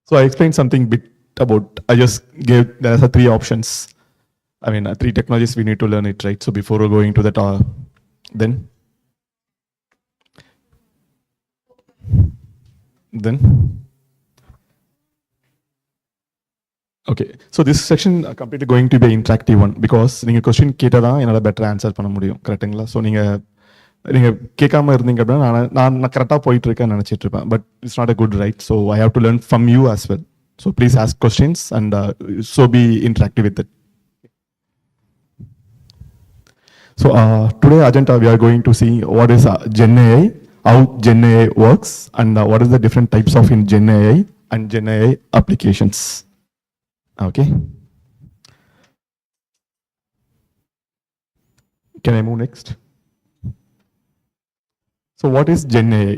So I explained something bit about, I just gave, there are three options. I mean, three technologies we need to learn it, right? So before going to that, then. Okay, so this section completely going to be an interactive one because நீங்க question கேட்டா தான் என்னால better answer பண்ண முடியும், கரெக்ட்டுங்களா? So நீங்க கேட்காம இருந்தீங்க அப்படின்னா நான் கரெக்டாக போயிட்டு இருக்கேன்னு நினச்சிட்டு இருப்பேன், but it's not a good right. So I have to learn from you as well. So please ask questions and so be interactive with it. So today agenda we are going to see what is Gen AI, how Gen AI works, and what is the different types of in Gen AI and Gen AI applications. Okay. Can I move next? So what is Gen AI?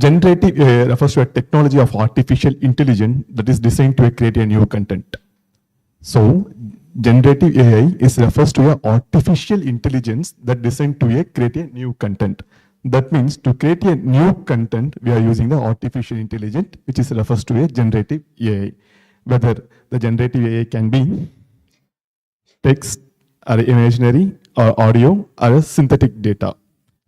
Generative AI refers to a technology of artificial intelligence that is designed to create a new content. So generative AI refers to an artificial intelligence that designed to create a new content. That means to create a new content, we are using the artificial intelligence, which is refers to a generative AI. Whether the generative AI can be text or imaginary or audio or a synthetic data.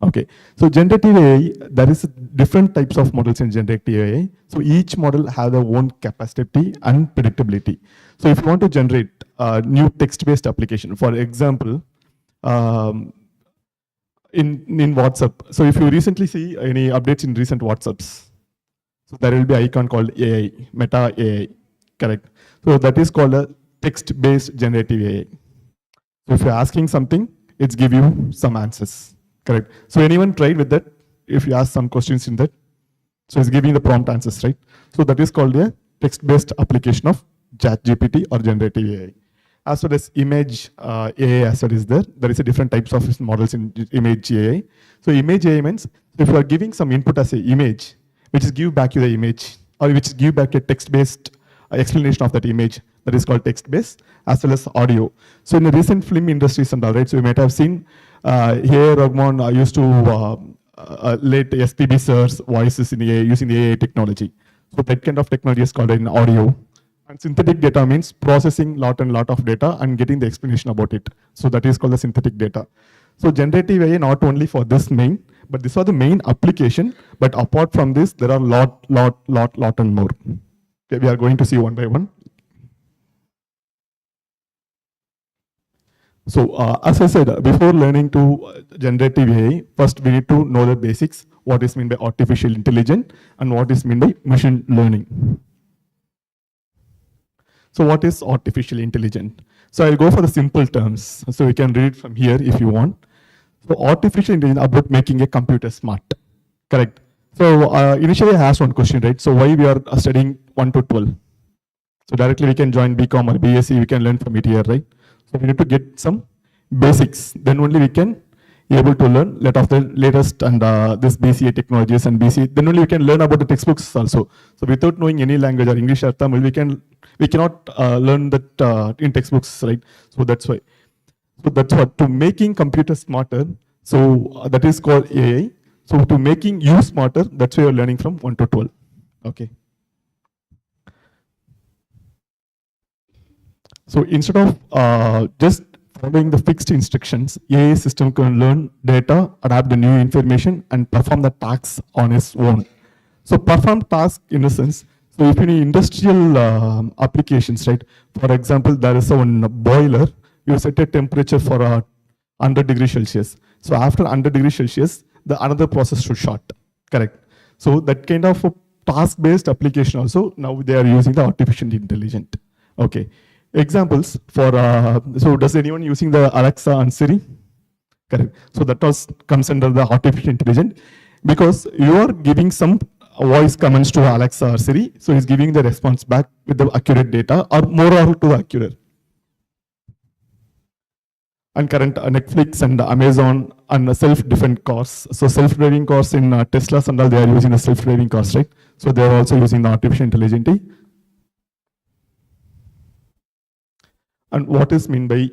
Okay, so generative AI, there is different types of models in generative AI. So each model has their own capacity and predictability. So if you want to generate a new text-based application, for example, in WhatsApp. So if you recently see any updates in recent WhatsApps, so there will be an icon called AI, Meta AI, correct? So that is called a text-based generative AI. So if you're asking something, it's give you some answers. Correct. So anyone tried with that? If you ask some questions in that, so it's giving the prompt answers, right? So that is called a text-based application of ChatGPT or generative AI. As well as image AI, as well as there is a different types of models in image AI. So image AI means if you are giving some input as an image, which is give back you the image, or which is give back a text-based explanation of that image, that is called text-based, as well as audio. So in the recent film industries and all, right, so you might have seen here Rahman used to let SPB sir's voices in AI, using the AI technology. So that kind of technology is called in audio. And synthetic data means processing lot of data and getting the explanation about it. So that is called the synthetic data. So generative AI not only for this main, but these are the main application. But apart from this, there are lot and more. Okay, we are going to see one by one. So as I said, before learning to generative AI, first we need to know the basics, what is meant by artificial intelligence and what is meant by machine learning. So what is artificial intelligence? So I'll go for the simple terms. So we can read from here if you want. So artificial intelligence about making a computer smart, correct? So initially I asked one question, right? So why we are studying 1 to 12? So directly we can join BCom or BSc, we can learn from it here, right? So we need to get some basics. Then only we can be able to learn lot of the latest and this BCA technologies and BCA. Then only we can learn about the textbooks also. So without knowing any language or English or Tamil, we cannot learn that in textbooks, right? So that's why. So that's what to making computer smarter. So that is called AI. So to making you smarter, that's why you're learning from 1 to 12. Okay. So instead of just following the fixed instructions, AI system can learn data, adapt the new information, and perform the tasks on its own. So perform tasks in a sense. So if any industrial applications, right? For example, there is one boiler. You set a temperature for 100 degrees Celsius. So after 100 degrees Celsius, the another process should start. Correct. So that kind of a task-based application also now they are using the artificial intelligence. Okay. Examples for, so does anyone using the Alexa and Siri? Correct. So that comes under the artificial intelligence because you are giving some voice commands to Alexa or Siri. So he's giving the response back with the accurate data or more or to accurate. And current Netflix and Amazon and self-driving cars. So self-driving cars in Teslas and all, they are using the self-driving cars, right? So they are also using the artificial intelligence. And what is meant by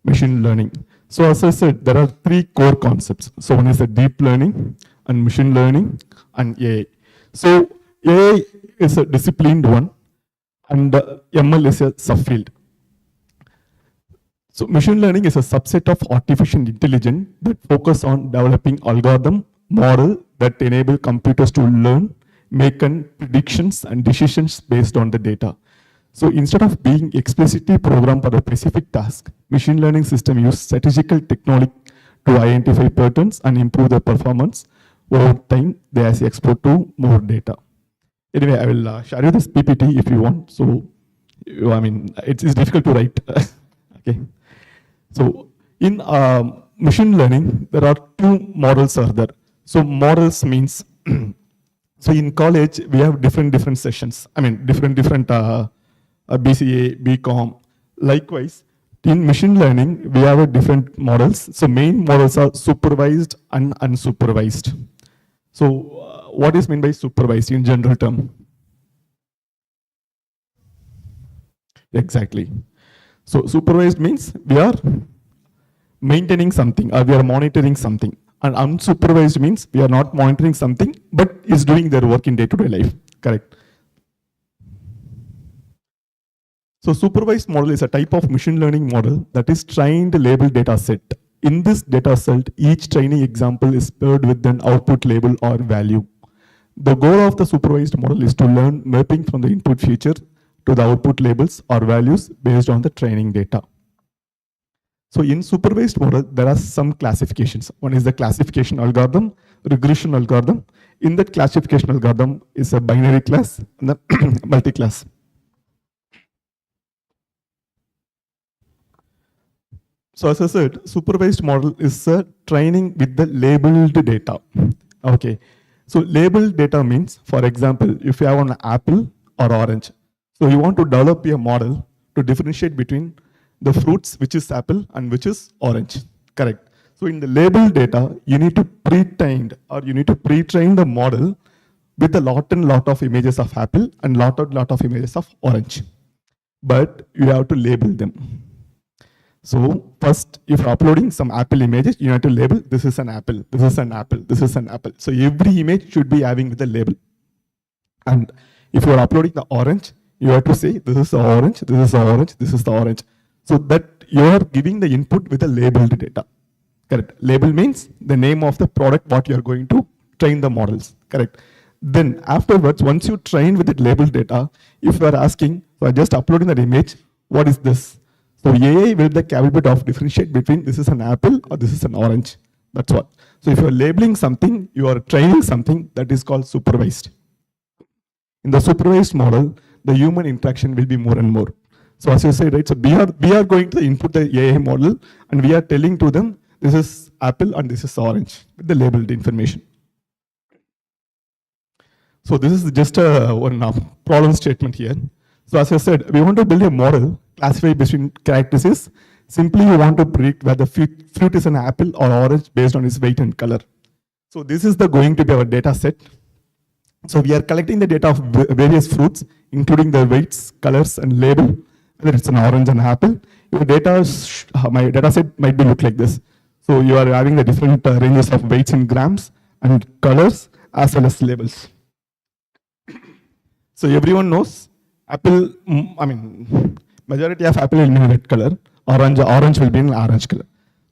machine learning? So as I said, there are three core concepts. So one is the deep learning and machine learning and AI. So AI is a disciplined one, and ML is a subfield. So machine learning is a subset of artificial intelligence that focus on developing algorithm model that enable computers to learn, make predictions and decisions based on the data. So instead of being explicitly programmed for a specific task, machine learning system use statistical technology to identify patterns and improve their performance over time as they export to more data. Anyway, I will share you this PPT if you want. So, I mean, it's difficult to write. Okay. So in machine learning, there are two models are there. So models means, so in college, we have different sessions. I mean, different BCA, BCom. Likewise, in machine learning, we have a different models. So main models are supervised and unsupervised. So what is meant by supervised in general term? Exactly. So supervised means we are maintaining something or we are monitoring something. And unsupervised means we are not monitoring something, but is doing their work in day-to-day life. Correct. So supervised model is a type of machine learning model that is trained label data set. In this data set, each training example is paired with an output label or value. The goal of the supervised model is to learn mapping from the input feature to the output labels or values based on the training data. So in supervised model, there are some classifications. One is the classification algorithm, regression algorithm. In that classification algorithm is a binary class and then multi-class. So as I said, supervised model is a training with the labeled data. Okay. So labeled data means, for example, if you have an apple or orange, so you want to develop a model to differentiate between the fruits, which is apple and which is orange. Correct. So in the labeled data, you need to pre-train the model with a lot of images of apple and lot of images of orange. But you have to label them. So first, if you're uploading some apple images, you have to label, this is an apple, this is an apple, this is an apple. So every image should be having with a label. And if you're uploading the orange, you have to say, this is the orange, this is the orange, this is the orange. So that you're giving the input with the labeled data. Correct. Label means the name of the product what you're going to train the models. Correct. Then afterwards, once you train with the labeled data, if you are asking, so I just uploading that image, what is this? So AI will the capability of differentiate between this is an apple or this is an orange. That's what. So if you're labeling something, you are training something that is called supervised. In the supervised model, the human interaction will be more and more. So as you say, right, so we are going to input the AI model and we are telling to them, this is apple and this is orange with the labeled information. So this is just one problem statement here. So as I said, we want to build a model classified between characteristics. Simply you want to predict whether fruit is an apple or orange based on its weight and color. So this is going to be our data set. So we are collecting the data of various fruits, including their weights, colors, and label, whether it's an orange and apple. Your data, my data set might be look like this. So you are having the different ranges of weights in grams and colors as well as labels. So everyone knows apple, majority of apple will be in red color, orange will be in orange color.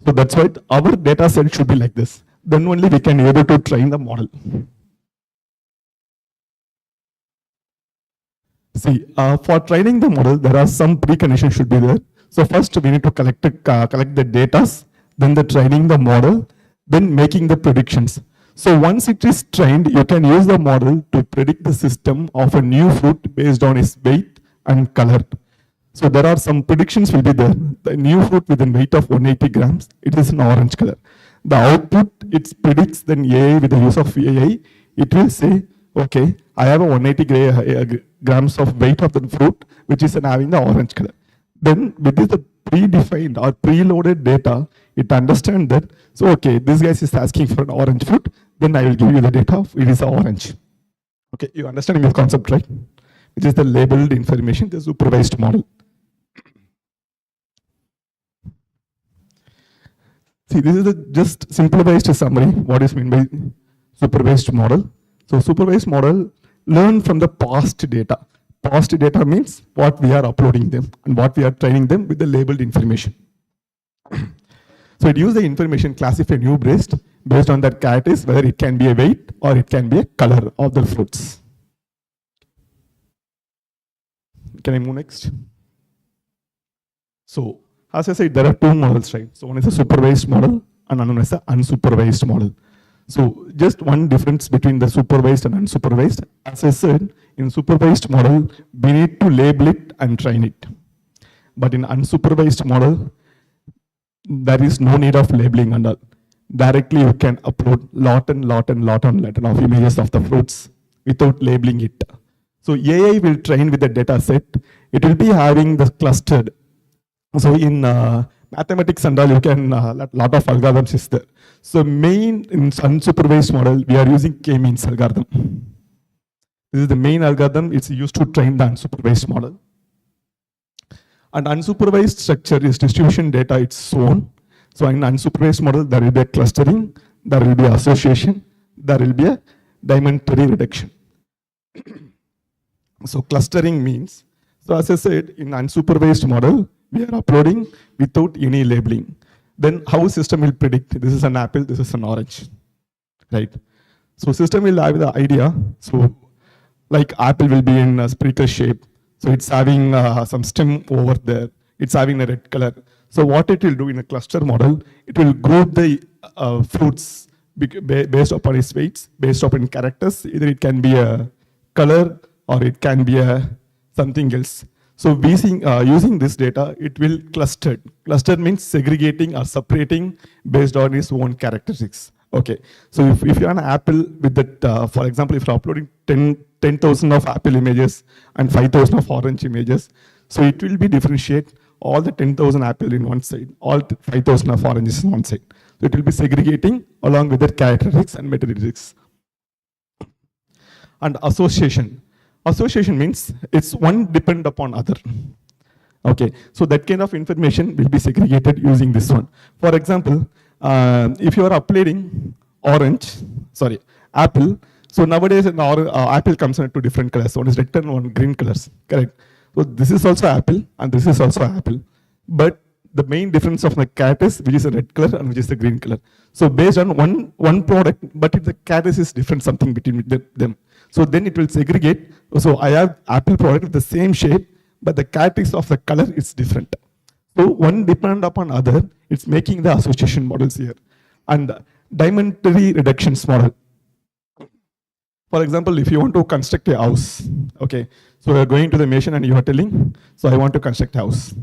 So that's why our data set should be like this. Then only we can be able to train the model. See, for training the model, there are some preconditions should be there. So first we need to collect the data, then the training the model, then making the predictions. So once it is trained, you can use the model to predict the system of a new fruit based on its weight and color. So there are some predictions will be there. The new fruit with a weight of 180 grams, it is an orange color. The output, it predicts then AI with the use of AI, it will say, okay, I have a 180 grams of weight of the fruit, which is having the orange color. Then with this the predefined or preloaded data, it understands that, so okay, this guy is asking for an orange fruit, then I will give you the data of it is orange. Okay, you understand this concept, right? Which is the labeled information, the supervised model. See, this is the just simplified summary, what is meant by supervised model. So supervised model learn from the past data. Past data means what we are uploading them and what we are training them with the labeled information. So it uses the information, classify new breast based on that characteristics, whether it can be a weight or it can be a color of the fruits. Can I move next? So as I said, there are two models, right? So one is a supervised model and another is an unsupervised model. So just one difference between the supervised and unsupervised. As I said, in supervised model, we need to label it and train it. But in unsupervised model, there is no need of labeling and all. Directly you can upload lot of images of the fruits without labeling it. So AI will train with the data set. It will be having the clustered. So in mathematics and all, you can, lot of algorithms is there. So main in unsupervised model, we are using k-means algorithm. This is the main algorithm. It's used to train the unsupervised model. And unsupervised structure is distribution data its own. So in unsupervised model, there will be a clustering, there will be association, there will be a diamond tree reduction. So clustering means, so as I said, in unsupervised model, we are uploading without any labeling. Then how system will predict, this is an apple, this is an orange, right? So system will have the idea, so like apple will be in a sprinkle shape, so it's having some stem over there, it's having a red color. So what it will do in a cluster model, it will group the fruits based upon its weights, based upon characters, either it can be a color or it can be a something else. So using this data, it will cluster. Cluster means segregating or separating based on its own characteristics. Okay, so if you have an apple with that, for example, if you're uploading 10,000 of apple images and 5,000 of orange images, so it will be differentiate all the 10,000 apple in one side, all 5,000 of oranges in one side. So it will be segregating along with the characteristics and metadata. And association. Association means it's one depend upon other. Okay, so that kind of information will be segregated using this one. For example, if you are uploading apple, so nowadays apple comes in two different colors. One is red and one green colors, correct? So this is also apple and this is also apple. But the main difference of the cat is which is a red color and which is the green color. So based on one product, but if the cat is different something between them. So then it will segregate. So I have apple product with the same shape, but the characteristics of the color is different. So one depend upon other, it's making the association models here. And diamond tree reductions model. For example, if you want to construct a house, okay, so you're going to the machine and you are telling, so I want to construct a house.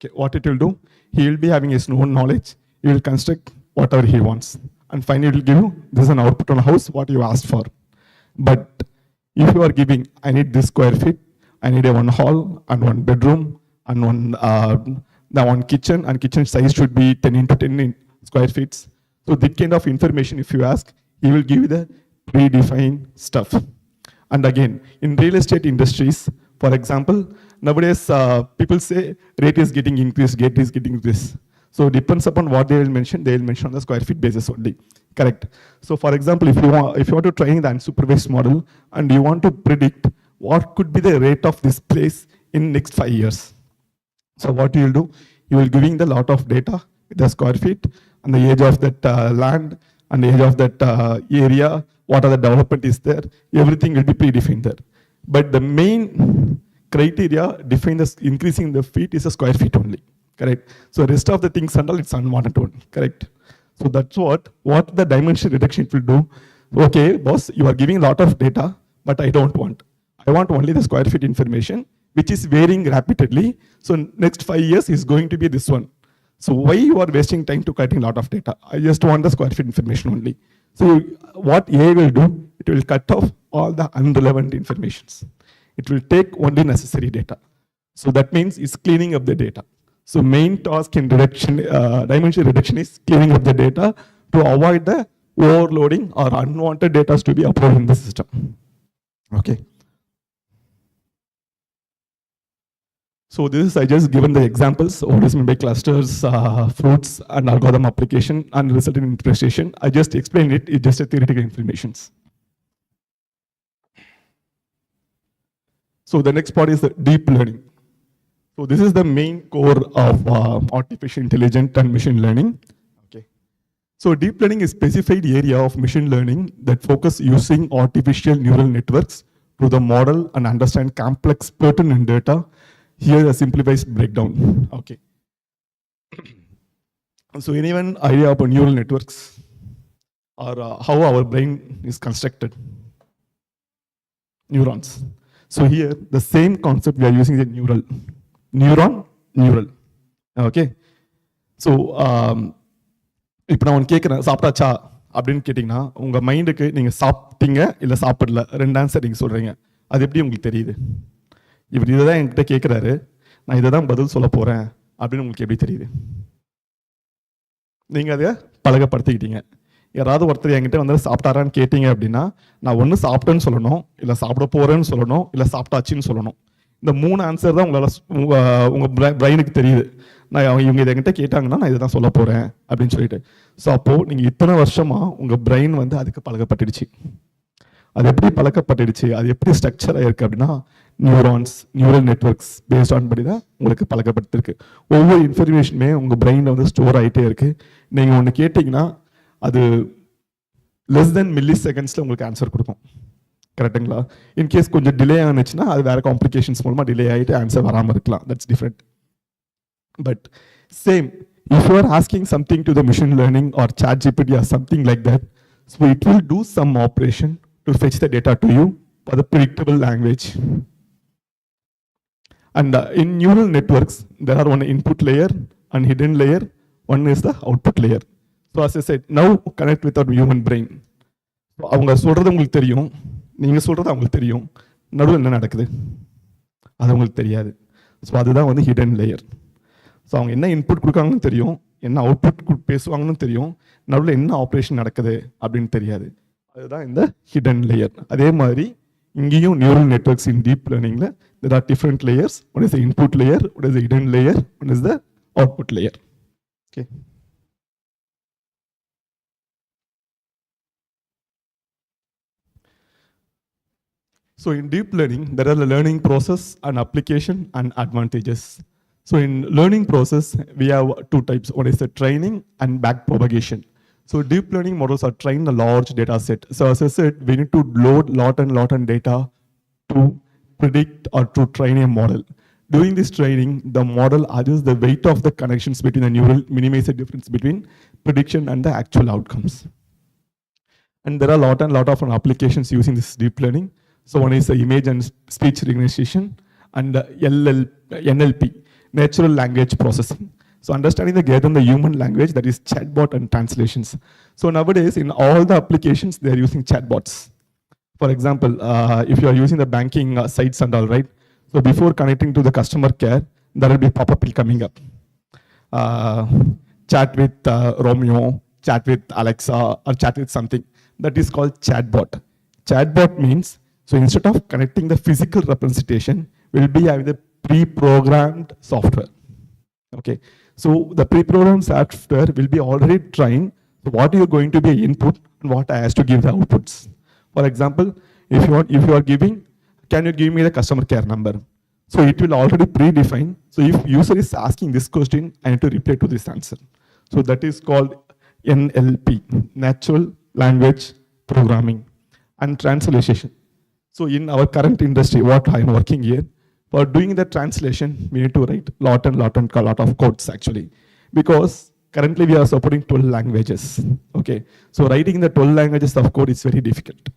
Okay, what it will do, he will be having his own knowledge, he will construct whatever he wants. And finally it will give you, this is an output on a house, what you asked for. But if you are giving, I need this square feet, I need a one hall and one bedroom and one kitchen, and kitchen size should be 10 into 10 square feet. So that kind of information, if you ask, he will give you the predefined stuff. And again, in real estate industries, for example, nowadays people say rate is getting increased, rate is getting this. So depends upon what they will mention on the square feet basis only. Correct. So for example, if you want to train the unsupervised model and you want to predict what could be the rate of this place in next 5 years. So what you will do, you will giving the lot of data with the square feet and the age of that land and the age of that area, what are the development is there, everything will be predefined there. But the main criteria define the increasing the feet is a square feet only. Correct. So rest of the things and all, it's unwanted only. Correct. So that's what the dimension reduction it will do. Okay, boss, you are giving a lot of data, but I don't want. I want only the square feet information, which is varying rapidly. So next 5 years is going to be this one. So why you are wasting time to cutting a lot of data? I just want the square feet information only. So what AI will do, it will cut off all the irrelevant informations. It will take only necessary data. So that means it's cleaning up the data. So main task in dimension reduction is cleaning up the data to avoid the overloading or unwanted data to be uploaded in the system. Okay. So this is, I just given the examples, what is meant by clusters, fruits, and algorithm application, and resulting interpretation. I just explained it, it's just a theoretical information. So the next part is the deep learning. So this is the main core of artificial intelligence and machine learning. Okay. So deep learning is a specified area of machine learning that focus using artificial neural networks to the model and understand complex pertinent data. Here a simplified breakdown. Okay. So anyone idea about neural networks or how our brain is constructed? Neurons. So here the same concept we are using the neural. Neural. Okay. So இப்போ நான் ஒன்று கேட்குறேன், சாப்பிட்டாச்சா அப்படின்னு கேட்டிங்கன்னா உங்கள் மைண்டுக்கு நீங்கள் சாப்பிட்டீங்க இல்லை சாப்பிடல, ரெண்டு ஆன்சர் நீங்கள் சொல்கிறீங்க. அது எப்படி உங்களுக்கு தெரியுது? இவர் இதை தான் என்கிட்ட கேட்குறாரு, நான் இதை தான் பதில் சொல்ல போகிறேன் அப்படின்னு உங்களுக்கு எப்படி தெரியுது? நீங்கள் அதை பழகப்படுத்திக்கிட்டீங்க. யாராவது ஒருத்தர் என்கிட்ட வந்து சாப்பிட்டாரான்னு கேட்டீங்க அப்படின்னா நான் ஒன்று சாப்பிட்டேன்னு சொல்லணும், இல்லை சாப்பிட போகிறேன்னு சொல்லணும், இல்லை சாப்பிட்டாச்சின்னு சொல்லணும். இந்த மூணு ஆன்சர் தான் உங்கள் பிரெயினுக்கு தெரியுது. நான் இவங்க இதை என்கிட்ட கேட்டாங்கன்னா நான் இதை தான் சொல்ல போகிறேன் அப்படின்னு சொல்லிட்டு. ஸோ அப்போது நீங்கள் இத்தனை வருஷமாக உங்கள் பிரெயின் வந்து அதுக்கு பழகப்பட்டுடுச்சு. அது எப்படி பழக்கப்பட்டுடுச்சு, அது எப்படி ஸ்ட்ரக்சராக இருக்குது அப்படின்னா neurons, neural networks based on படி தான் உங்களுக்கு பழக்கப்படுத்திருக்கு. ஒவ்வொரு இன்ஃபர்மேஷனுமே உங்கள் பிரெயினில் வந்து ஸ்டோர் ஆகிட்டே இருக்குது. நீங்கள் ஒன்று கேட்டிங்கன்னா அது லெஸ் தென் மில்லி செகண்ட்ஸில் உங்களுக்கு ஆன்சர் கொடுக்கும். கரெக்டுங்களா? இன்கேஸ் கொஞ்சம் டிலே ஆனிச்சுன்னா அது வேறு காம்ப்ளிகேஷன்ஸ் மூலமாக டிலே ஆகிட்டு ஆன்சர் வராமல் இருக்கலாம். That's different. But same if you are asking something to the machine learning or ChatGPT or something like that, so it will do some operation to fetch the data to you for the predictable language. And in neural networks, there are one input layer and hidden layer. One is the output layer. So as I said, now connect with our human brain. அவங்க சொல்கிறது உங்களுக்கு தெரியும், நீங்கள் சொல்கிறது அவங்களுக்கு தெரியும், நடுவில் என்ன நடக்குது அது உங்களுக்கு தெரியாது. ஸோ அதுதான் வந்து ஹிடன் லேயர். ஸோ அவங்க என்ன இன்புட் கொடுக்காங்கன்னு தெரியும், என்ன அவுட்புட் பேசுவாங்கன்னு தெரியும், நடுவில் என்ன ஆப்ரேஷன் நடக்குது அப்படின்னு தெரியாது. அதுதான் இந்த ஹிடன் லேயர். அதே மாதிரி இங்கேயும் நியூரல் நெட்வொர்க்ஸ் இன் டீப் லேர்னிங்கில் there are different layers. One is the input layer, one is the hidden layer, one is the output layer. Okay. So in deep learning, there are the learning process and application and advantages. So in learning process, we have two types. One is the training and back propagation. So deep learning models are trained a large data set. So as I said, we need to load lot and data to predict or to train a model. During this training, the model adjusts the weight of the connections between the neural, minimize the difference between prediction and the actual outcomes. And there are lot of applications using this deep learning. So one is the image and speech recognition and NLP, natural language processing. So understanding the greater than the human language, that is chatbot and translations. So nowadays in all the applications, they are using chatbots. For example, if you are using the banking sites and all, right? So before connecting to the customer care, there will be pop-up coming up. Chat with Romeo, chat with Alexa, or chat with something. That is called chatbot. Chatbot means, so instead of connecting the physical representation, we'll be having the pre-programmed software. Okay. So the pre-programmed software will be already trained. So what you're going to be input and what I has to give the outputs. For example, if you are giving, can you give me the customer care number? So it will already predefine. So if user is asking this question, I need to reply to this answer. So that is called NLP, natural language programming and translation. So in our current industry, what I am working here, for doing the translation, we need to write lot of codes actually, because currently we are supporting 12 languages. Okay, so writing the 12 languages of code is very difficult.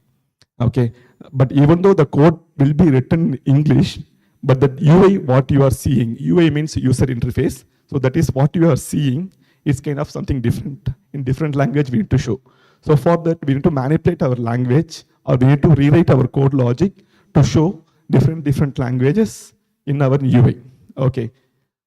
Okay, but even though the code will be written in English, but the UI what you are seeing, UI means user interface. So that is what you are seeing is kind of something different. In different language we need to show. So for that we need to manipulate our language, or we need to rewrite our code logic to show different languages in our UI. Okay.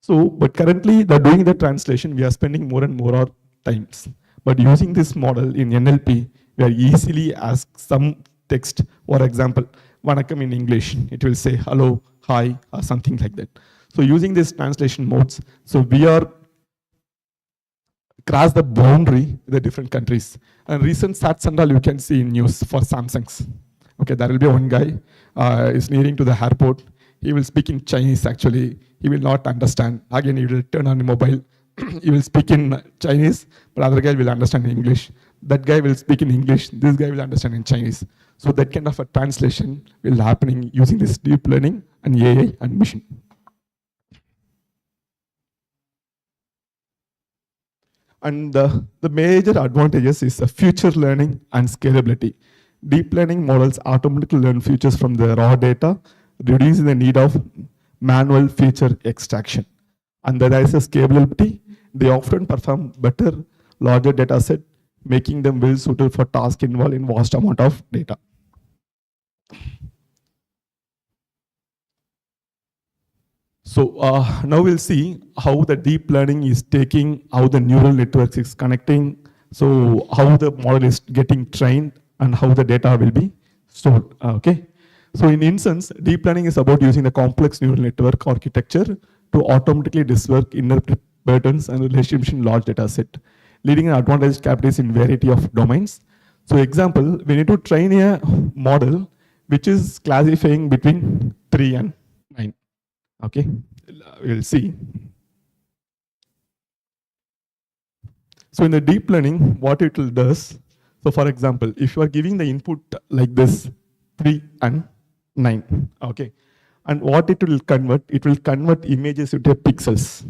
So, but currently they're doing the translation, we are spending more and more times. But using this model in NLP, we are easily ask some text. For example, Vanakkam in English, it will say hello, hi, or something like that. So using this translation modes, so we are cross the boundary with the different countries. And recent stats and all you can see in news for Samsung's. Okay, there will be one guy is nearing to the airport. he will speak in Chinese actually. He will not understand. Again, he will turn on the mobile. He will speak in Chinese, but other guy will understand English. That guy will speak in English. This guy will understand in Chinese. So that kind of a translation will happening using this deep learning and AI and machine. And the major advantages is future learning and scalability. Deep learning models automatically learn features from the raw data, reducing the need of manual feature extraction. And there is a scalability. They often perform better, larger data set, making them well suited for tasks involving vast amount of data. So now we'll see how the deep learning is taking, how the neural networks is connecting, so how the model is getting trained and how the data will be stored, okay? So in instance, deep learning is about using the complex neural network architecture to automatically discover inner patterns and relationships in large data set, leading an advantage capabilities in variety of domains. So example, we need to train a model which is classifying between 3 and 9. Okay, we'll see. So in the deep learning, what it will does, so for example, if you are giving the input like this, 3 and 9, okay, and what it will convert images into pixels.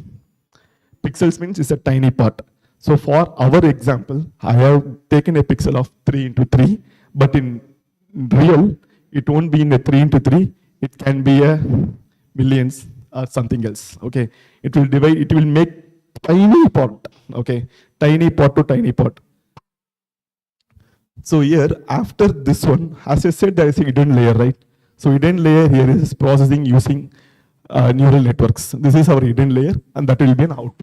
Pixels means it's a tiny part. So for our example, I have taken a pixel of 3 into 3, but in real, it won't be in a 3 into 3, it can be a millions or something else, okay. It will divide, it will make tiny part, okay, tiny part to tiny part. So here, after this one, as I said, there is a hidden layer, right? So hidden layer here is processing using neural networks. This is our hidden layer, and that will be an output.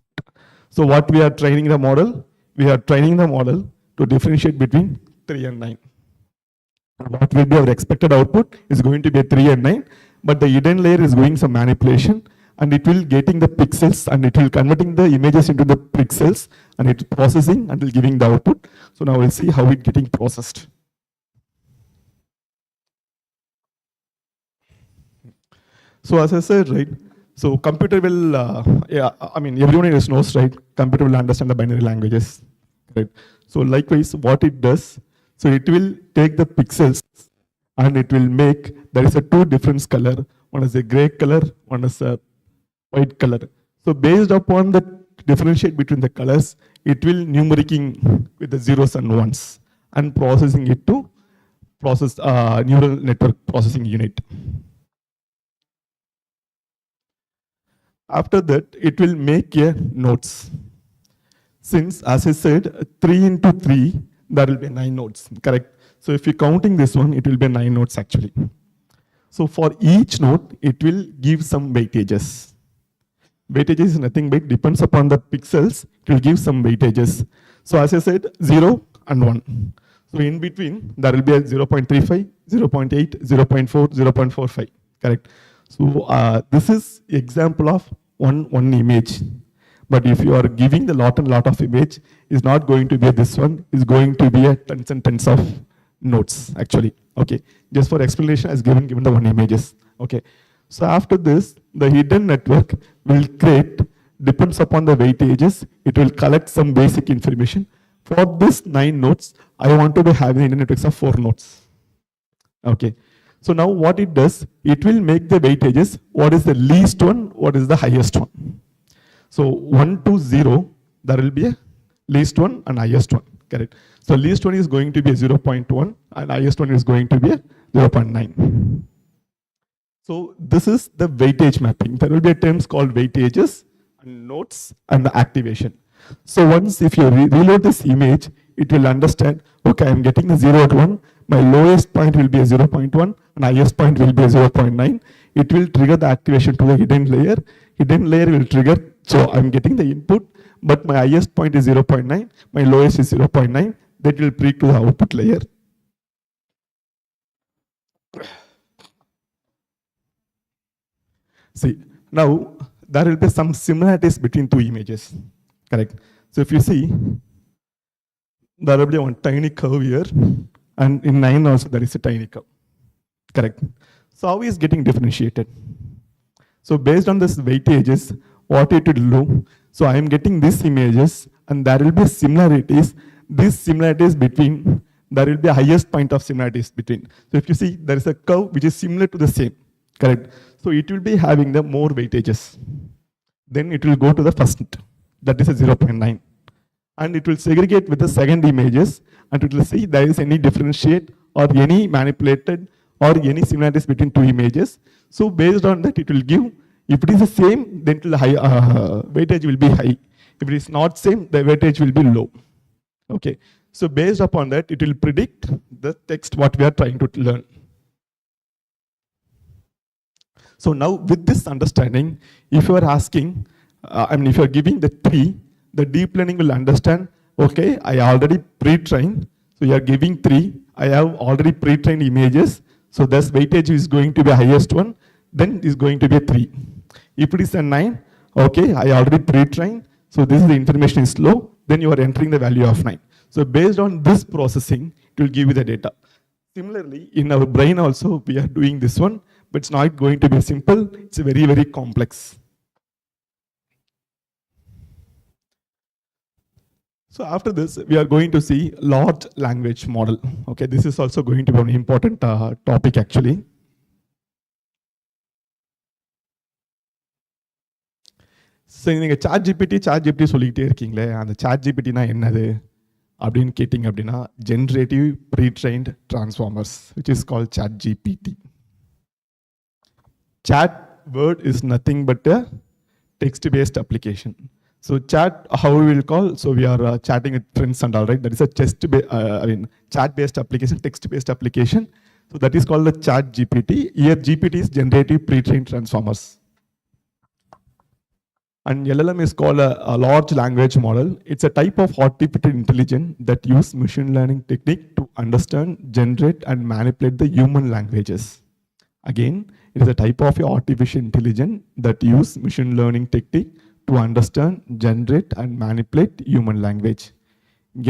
So what we are training the model? We are training the model to differentiate between 3 and 9. What will be our expected output is going to be a 3 and 9, but the hidden layer is doing some manipulation, and it will getting the pixels, and it will converting the images into the pixels, and it processing until giving the output. So now we'll see how it getting processed. So as I said, right, so computer will, yeah, I mean, everyone knows, right, computer will understand the binary languages, right? So likewise, what it does, so it will take the pixels and it will make, there is a two different color, one is a gray color, one is a white color. So based upon the differentiate between the colors, it will numerating with the zeros and ones and processing it to process neural network processing unit. After that, it will make a nodes. Since, as I said, 3 into 3, there will be 9 nodes, correct? So if you're counting this one, it will be 9 nodes actually. So for each node, it will give some weightages. Weightages is nothing but depends upon the pixels, it will give some weightages. So as I said, 0 and 1. So in between, there will be a 0.35, 0.8, 0.4, 0.45, correct? So this is example of one image. But if you are giving the lot and lot of image, it's not going to be this one, it's going to be a tons and tons of nodes actually. Okay, just for explanation, as given the one images. Okay, so after this, the hidden network will create, depends upon the weightages, it will collect some basic information. For this 9 nodes, I want to be having hidden networks of 4 nodes. Okay. So now what it does, it will make the weightages, what is the least one, what is the highest one. So 1 to 0, there will be a least one and highest one, correct? So least one is going to be a 0.1 and highest one is going to be a 0.9. So this is the weightage mapping. There will be a terms called weightages and nodes and the activation. So once if you reload this image, it will understand, okay, I'm getting the 0 at 1, my lowest point will be a 0.1 and highest point will be a 0.9. It will trigger the activation to the hidden layer. Hidden layer will trigger, so I'm getting the input, but my highest point is 0.9, my lowest is 0.9, that will pre to the output layer. See, now there will be some similarities between two images, correct? So if you see, there will be one tiny curve here, and in 9 also there is a tiny curve, correct? So how is getting differentiated? So based on this weightages, what it will do, so I am getting these images and there will be similarities. These similarities between, there will be a highest point of similarities between. So if you see, there is a curve which is similar to the same, correct? So it will be having the more weightages. Then it will go to the first, that is a 0.9. And it will segregate with the second images and it will see there is any differentiate or any manipulated or any similarities between two images. So based on that, it will give, if it is the same, then weightage will be high. If it is not same, the weightage will be low. Okay. So based upon that, it will predict the text what we are trying to learn. So now with this understanding, if you are asking, if you are giving the 3, the deep learning will understand, okay, I already pre-trained. So you are giving 3, I have already pre-trained images. So this weightage is going to be the highest one, then is going to be a 3. If it is a 9, okay, I already pre-trained. So this is the information is low, then you are entering the value of 9. So based on this processing, it will give you the data. Similarly, in our brain also, we are doing this one, but it's not going to be simple. It's very, very complex. So after this, we are going to see large language model. Okay, this is also going to be an important topic actually. So நீங்க ChatGPT சொல்லிட்டே இருக்கீங்களே, அந்த ChatGPTனா என்னது அப்படின்னு கேட்டிங்க அப்படின்னா generative pre-trained transformers, which is called ChatGPT. Chat word is nothing but a text-based application. So chat, how we will call, so we are chatting with friends and all, right? That is a chat-based application, text-based application. So that is called the ChatGPT. Here GPT is generative pre-trained transformers. And LLM is called a large language model. It's a type of artificial intelligence that use machine learning technique to understand, generate, and manipulate the human languages. Again, it is a type of artificial intelligence that use machine learning technique to understand, generate, and manipulate human language.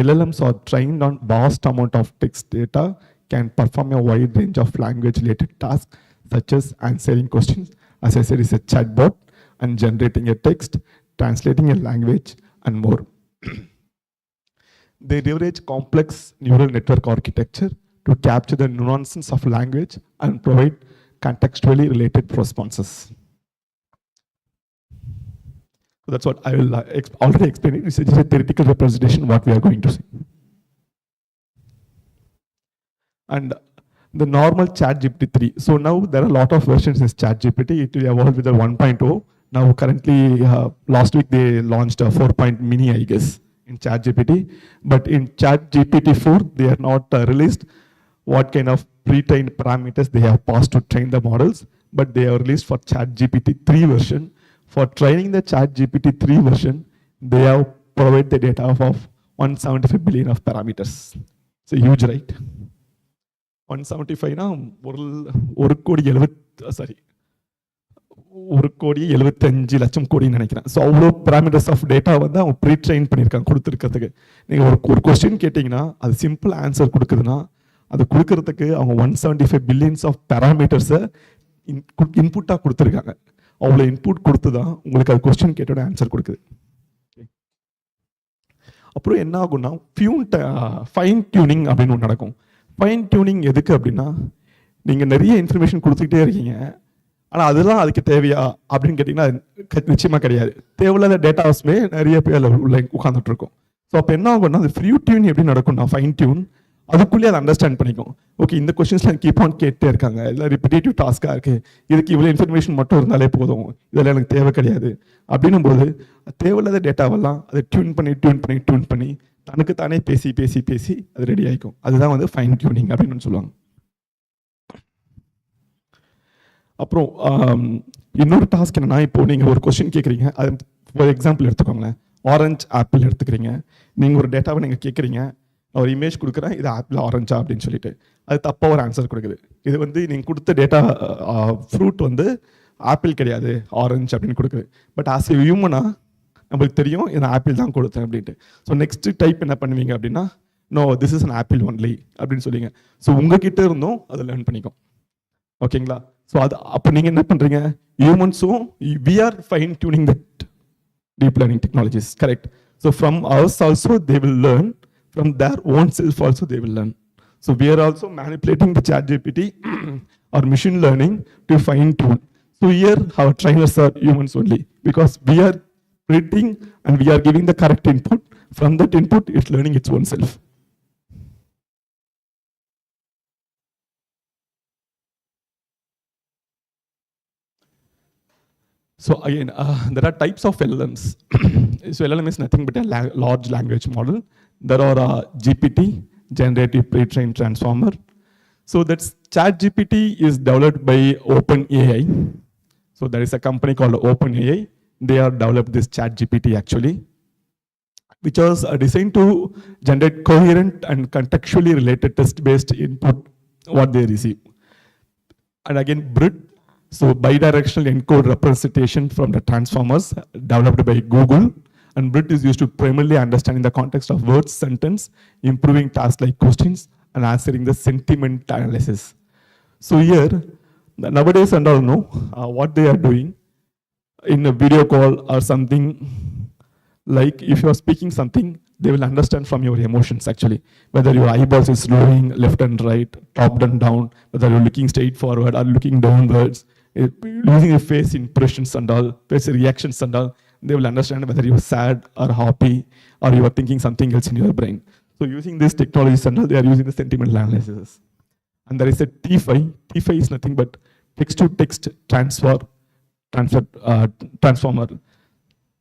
LLMs are trained on vast amount of text data, can perform a wide range of language-related tasks, such as answering questions, as I said, is a chatbot, and generating a text, translating a language, and more. They leverage complex neural network architecture to capture the nuances of language and provide contextually related responses. So that's what I will already explain. It's just a theoretical representation what we are going to see. And the normal ChatGPT 3. So now there are a lot of versions in ChatGPT. It will evolve with the 1.0. Now currently, last week they launched a 4. Mini, I guess, in ChatGPT. But in ChatGPT 4, they are not released what kind of pre-trained parameters they have passed to train the models. But they are released for ChatGPT 3 version. For training the ChatGPT 3 version, they have provided the data of 175 billion of parameters. It's a huge, right? 175 na 1,75 லட்சம் கோடின்னு நினைக்கிறேன். So அவ்வளோ parameters of data வந்து அவங்க pre train பண்ணியிருக்காங்க கொடுத்துருக்கிறதுக்கு. நீங்கள் ஒரு question கேட்டிங்கன்னா அது சிம்பிள் ஆன்சர் கொடுக்குதுன்னா அது கொடுக்கறதுக்கு அவங்க 175 பில்லியன்ஸ் ஆஃப் பேராமீட்டர்ஸை இன்புட்டாக கொடுத்துருக்காங்க. அவ்வளோ இன்புட் கொடுத்து தான் உங்களுக்கு அது கொஸ்டின் கேட்டோட ஆன்சர் கொடுக்குது. அப்புறம் என்ன ஆகும்னா ஃபைன் டியூனிங் அப்படின்னு ஒன்று நடக்கும். ஃபைன் டியூனிங் எதுக்கு அப்படின்னா நீங்கள் நிறைய இன்ஃபர்மேஷன் கொடுத்துக்கிட்டே இருக்கீங்க, ஆனால் அதெல்லாம் அதுக்கு தேவையா அப்படின்னு கேட்டிங்கன்னா நிச்சயமாக கிடையாது. தேவையில்லாத டேட்டாஸ்மே நிறைய பேர் உள்ள உட்காந்துட்டு இருக்கும். ஸோ அப்போ என்ன ஆகும்னா அது ஃப்ரீ டியூன் எப்படி நடக்கும்னா ஃபைன் டியூன் அதுக்குள்ளேயே அதை அண்டர்ஸ்டாண்ட் பண்ணிக்கும். ஓகே, இந்த கொஸ்டின்ஸ்லாம் கீப் ஆன் கேட்டே இருக்காங்க, இல்லை ரிப்பிட்டேட்டிவ் டாஸ்க்காக இருக்குது, இதுக்கு இவ்வளோ இன்ஃபர்மேஷன் மட்டும் இருந்தாலே போதும், இதெல்லாம் எனக்கு தேவை கிடையாது அப்படின்னும் போது தேவையில்லாத டேட்டாவெல்லாம் அதை டியூன் பண்ணி தனக்கு தானே பேசி அது ரெடி ஆகிக்கும். அதுதான் வந்து ஃபைன் டியூனிங் அப்படின்னு சொல்லுவாங்க. அப்புறம் இன்னொரு டாஸ்க் என்னன்னா, இப்போ நீங்கள் ஒரு கொஸ்டின் கேட்குறீங்க, அது ஒரு எக்ஸாம்பிள் எடுத்துக்கோங்களேன். ஆரஞ்சு ஆப்பிள் எடுத்துக்கிறீங்க, நீங்கள் ஒரு டேட்டாவை நீங்கள் கேட்குறீங்க, ஒரு இமேஜ் கொடுக்குறேன், இது ஆப்பிள் ஆரஞ்சா அப்படின்னு சொல்லிட்டு அது தப்பாக ஒரு ஆன்சர் கொடுக்குது. இது வந்து நீங்கள் கொடுத்த டேட்டா ஃப்ரூட் வந்து ஆப்பிள் கிடையாது ஆரஞ்சு அப்படின்னு கொடுக்குது. பட் ஆஸ் எ ஹியூமனா நம்மளுக்கு தெரியும் இது ஆப்பிள் தான் கொடுத்தேன் அப்படின்ட்டு. ஸோ நெக்ஸ்ட் டைப் என்ன பண்ணுவீங்க அப்படின்னா, no this is an apple only அப்படின்னு சொல்லிங்க. ஸோ உங்ககிட்ட இருந்தும் அதை லேர்ன் பண்ணிக்கும். ஓகேங்களா? ஸோ அது அப்போ நீங்கள் என்ன பண்ணுறீங்க, ஹியூமன்ஸும் we are fine tuning that deep learning technologies, correct? So from us also they will learn, from their own self also they will learn. So we are also manipulating the chat GPT or machine learning to fine tune. So here our trainers are humans only, because we are predicting and we are giving the correct input. From that input it's learning its own self. So again, there are types of LLMs. So LLM is nothing but a large language model. There are GPT, generative pre-trained transformer. So that's ChatGPT is developed by OpenAI. So there is a company called OpenAI. They have developed this ChatGPT actually, which was designed to generate coherent and contextually related text-based input what they receive. And again, BRIT, so bidirectional encode representation from the transformers developed by Google. And BRIT is used to primarily understanding the context of words, sentence, improving tasks like questions, and answering the sentiment analysis. So here, nowadays and all know what they are doing in a video call or something. Like if you are speaking something, they will understand from your emotions actually, whether your eyeballs is rolling left and right, top and down, whether you're looking straight forward or looking downwards, using your face impressions and all, face reactions and all. They will understand whether you're sad or happy or you are thinking something else in your brain. So using these technologies and all, they are using the sentimental analysis. And there is a T5. T5 is nothing but text-to-text transformer.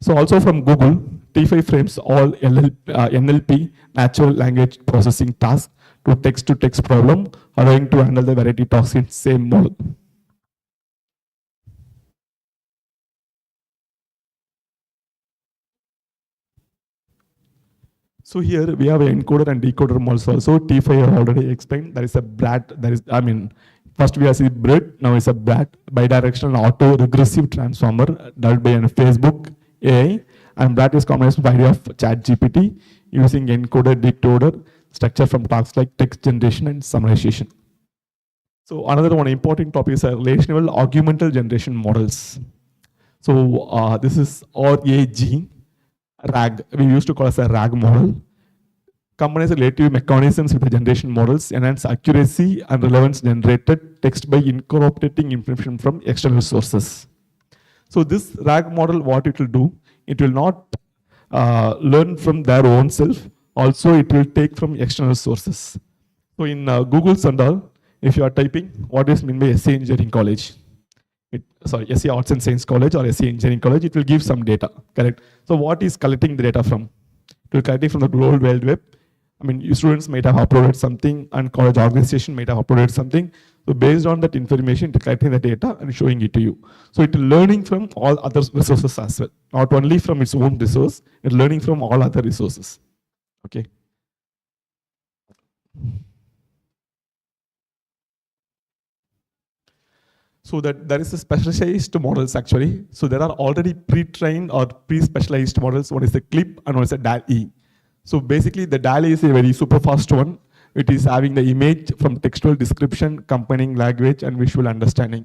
So also from Google, T5 frames all NLP, natural language processing tasks to text problem, allowing to handle the variety tasks in same model. So here we have an encoder and decoder models also. T5 I already explained. There is a BRAT. First we have seen BRIT, now it's a BRAT, bidirectional auto-regressive transformer developed by Facebook AI. And BRAT is combination by idea of ChatGPT using encoder, decoder, structure from tasks like text generation and summarization. So another one important topic is relational augmented generation models. So this is RAG. We used to call it a RAG model. Combines relative mechanisms with the generation models, enhance accuracy and relevance generated text by incorporating information from external sources. So this RAG model, what it will do, it will not learn from their own self. Also, it will take from external sources. So in Google's and all, if you are typing, what is meant by SC Engineering College? SC Arts and Science College or SC Engineering College, it will give some data, correct? So what is collecting the data from? It will collect it from the global wide web. I mean, students might have uploaded something and college organization might have uploaded something. So based on that information, it collecting the data and showing it to you. So it's learning from all other resources as well. Not only from its own resource, it's learning from all other resources. Okay. So that there is a specialized models actually. So there are already pre-trained or pre-specialized models. One is the CLIP and one is the DAL-E. So basically the DAL-E is a very super fast one. It is having the image from textual description, accompanying language and visual understanding.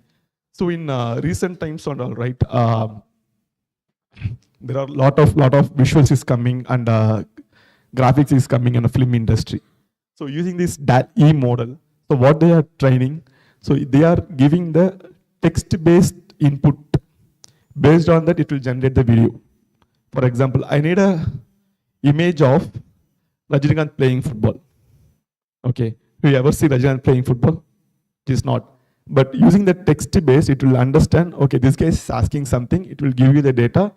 So in recent times and all, right, there are lot of visuals is coming and graphics is coming in the film industry. So using this DAL-E model, so what they are training, so they are giving the text-based input. Based on that, it will generate the video. For example, I need a image of Rajinikanth playing football. Okay, do you ever see Rajinikanth playing football? It is not. But using the text-based, it will understand, okay, this guy is asking something, it will give you the data,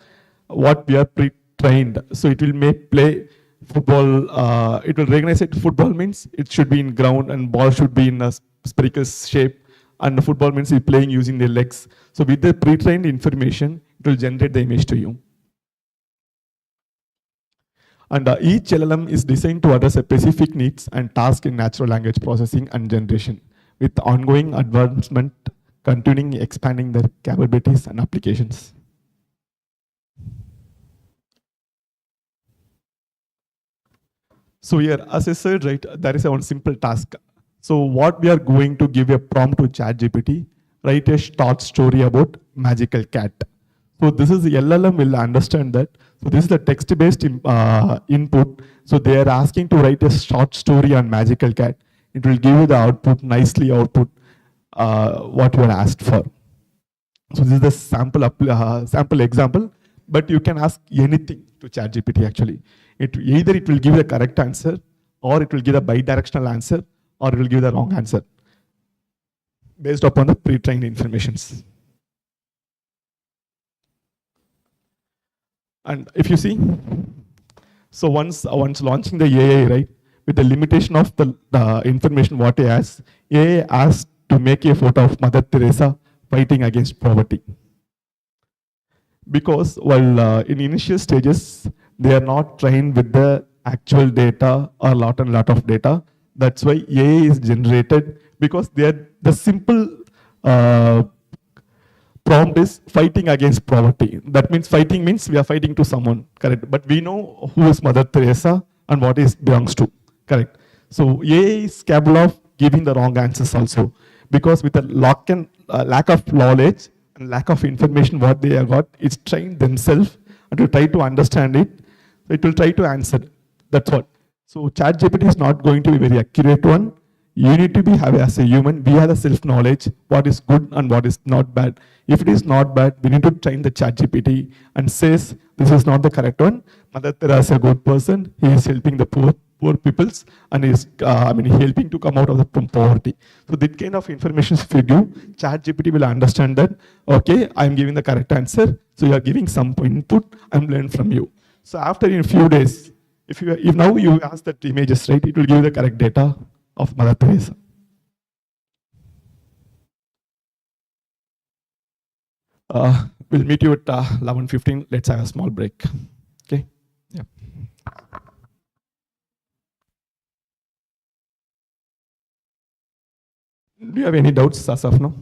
what we are pre-trained. So it will play football, it will recognize it. Football means it should be in ground and ball should be in a spherical shape. And the football means you're playing using the legs. So with the pre-trained information, it will generate the image to you. And each LLM is designed to address a specific needs and task in natural language processing and generation, with ongoing advancement, continuing expanding their capabilities and applications. So here, as I said, right, there is one simple task. So what we are going to give a prompt to ChatGPT write a short story about magical cat. So this is LLM will understand that. So this is the text-based input. So they are asking to write a short story on magical cat. It will give you the output, nicely output, what you are asked for. So this is the sample example, but you can ask anything to ChatGPT actually. Either it will give the correct answer, or it will give a bidirectional answer, or it will give the wrong answer based upon the pre-trained informations. And if you see, so once launching the AI, right, with the limitation of the information what it has, AI asked to make a photo of Mother Teresa fighting against poverty. Because while in initial stages, they are not trained with the actual data or lot of data. That's why AI is generated, because they are the simple uh, prompt is fighting against poverty. That means fighting means we are fighting to someone, correct? But we know who is Mother Teresa and what is belongs to, correct? So AI is capable of giving the wrong answers also, because with a lack of knowledge and lack of information what they have got, it's trained themselves and to try to understand it. It will try to answer. That's what. So ChatGPT is not going to be very accurate one. You need to be have as a human, we have the self-knowledge, what is good and what is not bad. If it is not bad, we need to train the ChatGPT and says, this is not the correct one. Mother Teresa is a good person. He is helping the poor peoples, and is helping to come out of the poverty. So that kind of information if you give, ChatGPT will understand that, okay, I'm giving the correct answer. So you are giving some input, I'm learning from you. So after in a few days, if now you ask that images, right, it will give the correct data of Mother Teresa. We'll meet you at 11:15. Let's have a small break. Okay. Yeah. Do you have any doubts as of now?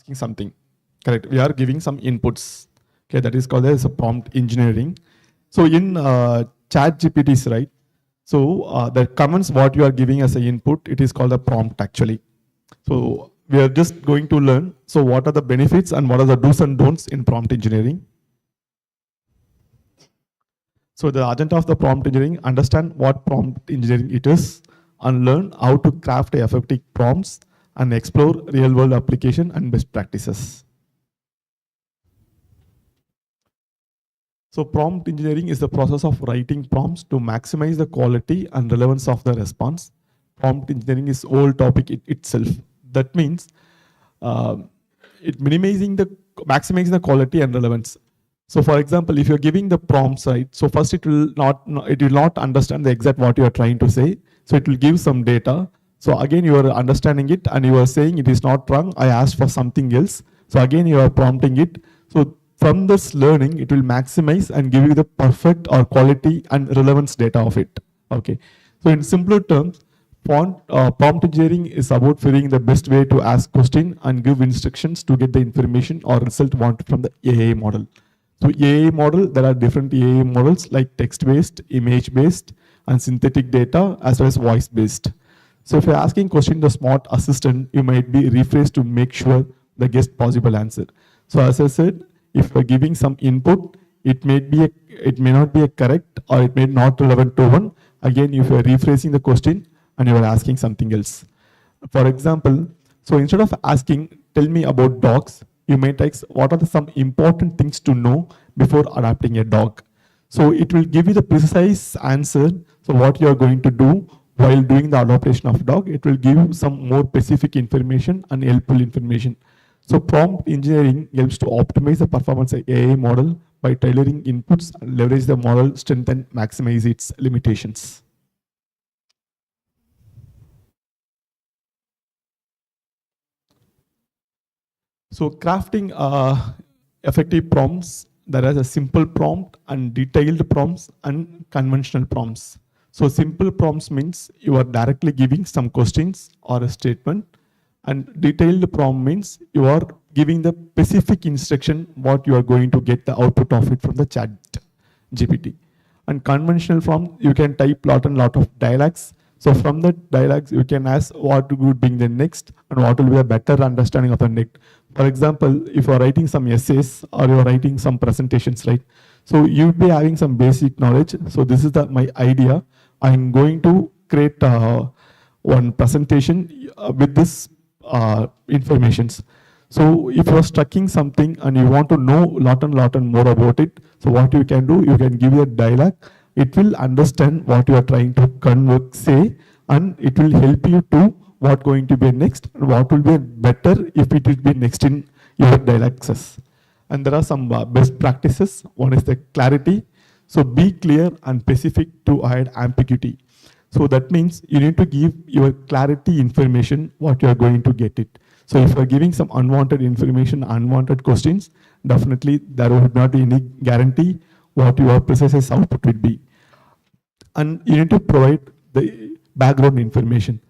asking something, correct? We are giving some inputs. Okay, that is called as a prompt engineering. So in chat GPTs, right? So the comments what you are giving as an input, it is called a prompt actually. So we are just going to learn. So what are the benefits and what are the do's and don'ts in prompt engineering? So the agenda of the prompt engineering, understand what prompt engineering it is and learn how to craft effective prompts and explore real world application and best practices. So prompt engineering is the process of writing prompts to maximize the quality and relevance of the response. Prompt engineering is whole topic itself. That means it maximizing the quality and relevance. So for example, if you're giving the prompts, right? So first it will not understand the exact what you are trying to say. So it will give some data. So again, you are understanding it and you are saying it is not wrong. I asked for something else. So again, you are prompting it. So from this learning, it will maximize and give you the perfect or quality and relevance data of it. Okay. So in simpler terms, prompt engineering is about figuring the best way to ask question and give instructions to get the information or result wanted from the AI model. So AI model, there are different AI models like text-based, image-based, and synthetic data, as well as voice-based. So if you're asking question to smart assistant, you might be rephrased to make sure the guest possible answer. So as I said, if you're giving some input, it may not be a correct or it may not relevant to one. Again, if you're rephrasing the question and you're asking something else. For example, so instead of asking, tell me about dogs, you may text, what are some important things to know before adopting a dog? So it will give you the precise answer. So what you are going to do while doing the adaptation of dog, it will give you some more specific information and helpful information. So prompt engineering helps to optimize the performance of AI model by tailoring inputs and leverage the model strength and maximize its limitations. So crafting effective prompts, there is a simple prompt and detailed prompts and conventional prompts. So simple prompts means you are directly giving some questions or a statement, and detailed prompt means you are giving the specific instruction what you are going to get the output of it from the chat GPT. And conventional prompt, you can type lot of dialogues. So from that dialogues, you can ask what would be the next and what will be a better understanding of the next. For example, if you are writing some essays or you are writing some presentations, right? So you would be having some basic knowledge. So this is my idea. I'm going to create one presentation with this informations. So if you're stucking something and you want to know lot and more about it, so what you can do, you can give a dialogue. It will understand what you are trying to say, and it will help you to what going to be next and what will be better if it will be next in your dialogues. And there are some best practices. One is the clarity. So be clear and specific to avoid ambiguity. So that means you need to give your clarity information what you are going to get it. So if you are giving some unwanted information, unwanted questions, definitely there would not be any guarantee what your precise output will be. And you need to provide the background information.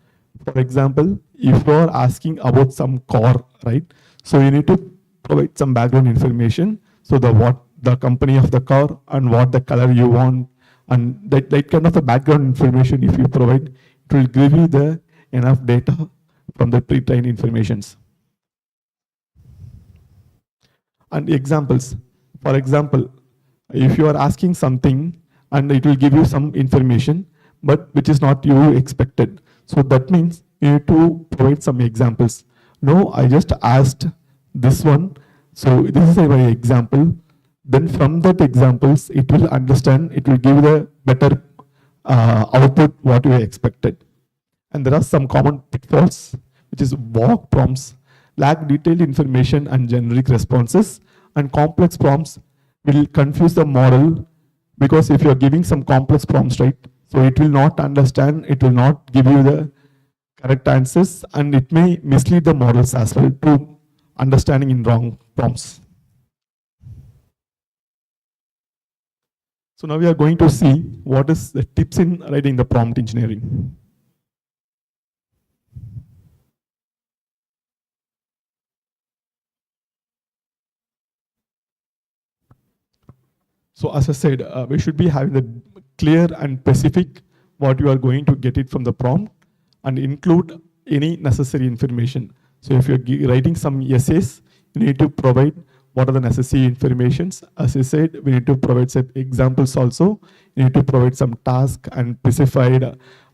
For example, if you are asking about some car, right? So you need to provide some background information. So what the company of the car and what the color you want, and that kind of a background information if you provide, it will give you the enough data from the pre-trained informations. And examples, for example, if you are asking something and it will give you some information, but which is not you expected. So that means you need to provide some examples. No, I just asked this one. So this is my example. Then from that examples, it will understand, it will give the better output what you expected. And there are some common pitfalls, which is vague prompts, lack detailed information and generic responses, and complex prompts will confuse the model, because if you're giving some complex prompts, right, so it will not understand, it will not give you the correct answers, and it may mislead the models as well to understanding in wrong prompts. So now we are going to see what is the tips in writing the prompt engineering. So as I said, we should be having the clear and specific what you are going to get it from the prompt and include any necessary information. So if you're writing some essays, you need to provide what are the necessary informations. As I said, we need to provide some examples also. You need to provide some task and specified,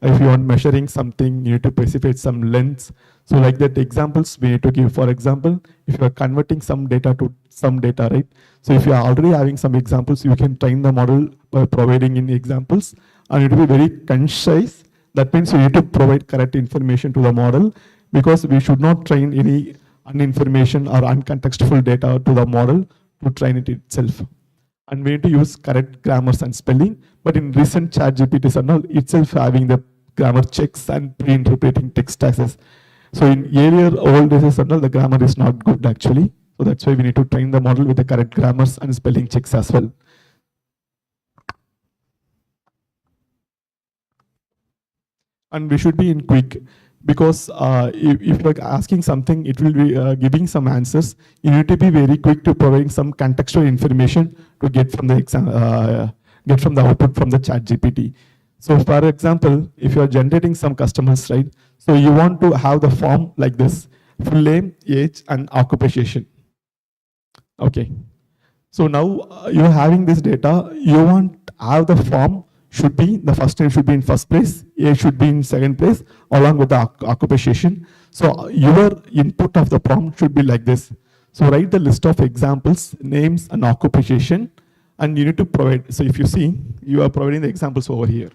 if you want measuring something, you need to specify some lengths. So like that examples we need to give. For example, if you are converting some data to some data, right? So if you are already having some examples, you can train the model by providing in examples, and it will be very concise. That means you need to provide correct information to the model, because we should not train any uninformation or uncontextual data to the model to train it itself. And we need to use correct grammars and spelling. But in recent chat GPTs and all, itself having the grammar checks and pre-interpreting text tags. So in earlier old days and all, the grammar is not good actually. So that's why we need to train the model with the correct grammars and spelling checks as well. And we should be in quick, because if you're asking something, it will be giving some answers. You need to be very quick to providing some contextual information to get from the output from the chat GPT. So for example, if you're generating some customers, right? So you want to have the form like this: full name, age, and occupation. Okay. So now you're having this data, you want to have the form should be, the first name should be in first place, age should be in second place, along with the occupation. So your input of the prompt should be like this. So write the list of examples, names, and occupation, and you need to provide. So if you see, you are providing the examples over here.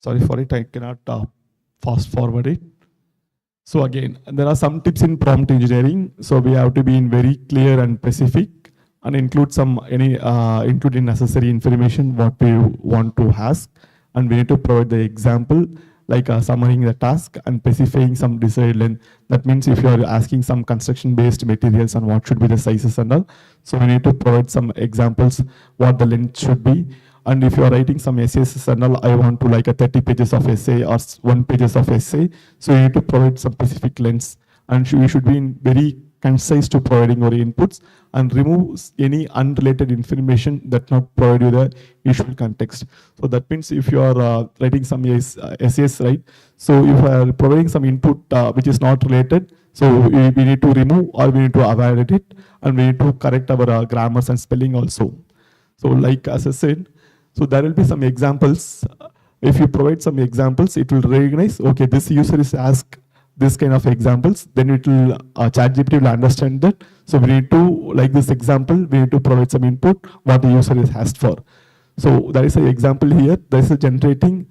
Sorry for it, I cannot fast forward it. So again, there are some tips in prompt engineering. So we have to be in very clear and specific, and include including necessary information what we want to ask, and we need to provide the example, like summarizing the task and specifying some desired length. That means if you are asking some construction-based materials and what should be the sizes and all, so we need to provide some examples what the length should be. And if you are writing some essays and all, I want to like a 30 pages of essay or 1 pages of essay, so you need to provide some specific lengths, and we should be in very concise to providing our inputs, and remove any unrelated information that not provide you the usual context. So that means if you are writing some essays, right? So if you are providing some input which is not related, so we need to remove or we need to avoid it, and we need to correct our grammars and spelling also. So like as I said, so there will be some examples. If you provide some examples, it will recognize, okay, this user is asked this kind of examples, then it will, ChatGPT will understand that. So we need to, like this example, we need to provide some input, what the user is asked for. So there is an example here, there is a generating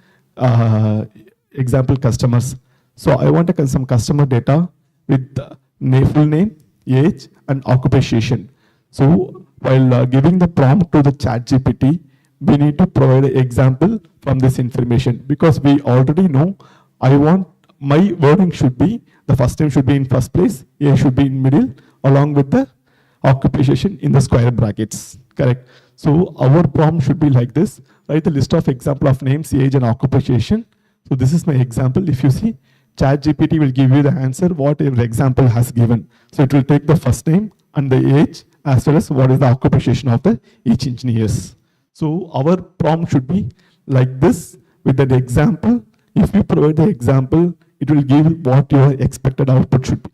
example customers. So I want some customer data with full name, age, and occupation. So while giving the prompt to the ChatGPT, we need to provide an example from this information, because we already know I want my wording should be, the first name should be in first place, A should be in middle, along with the occupation in the square brackets, correct? So our prompt should be like this: write the list of example of names, age, and occupation. So this is my example. If you see, ChatGPT will give you the answer what every example has given. So it will take the first name and the age, as well as what is the occupation of the each engineers. So our prompt should be like this with that example. If you provide the example, it will give what your expected output should be.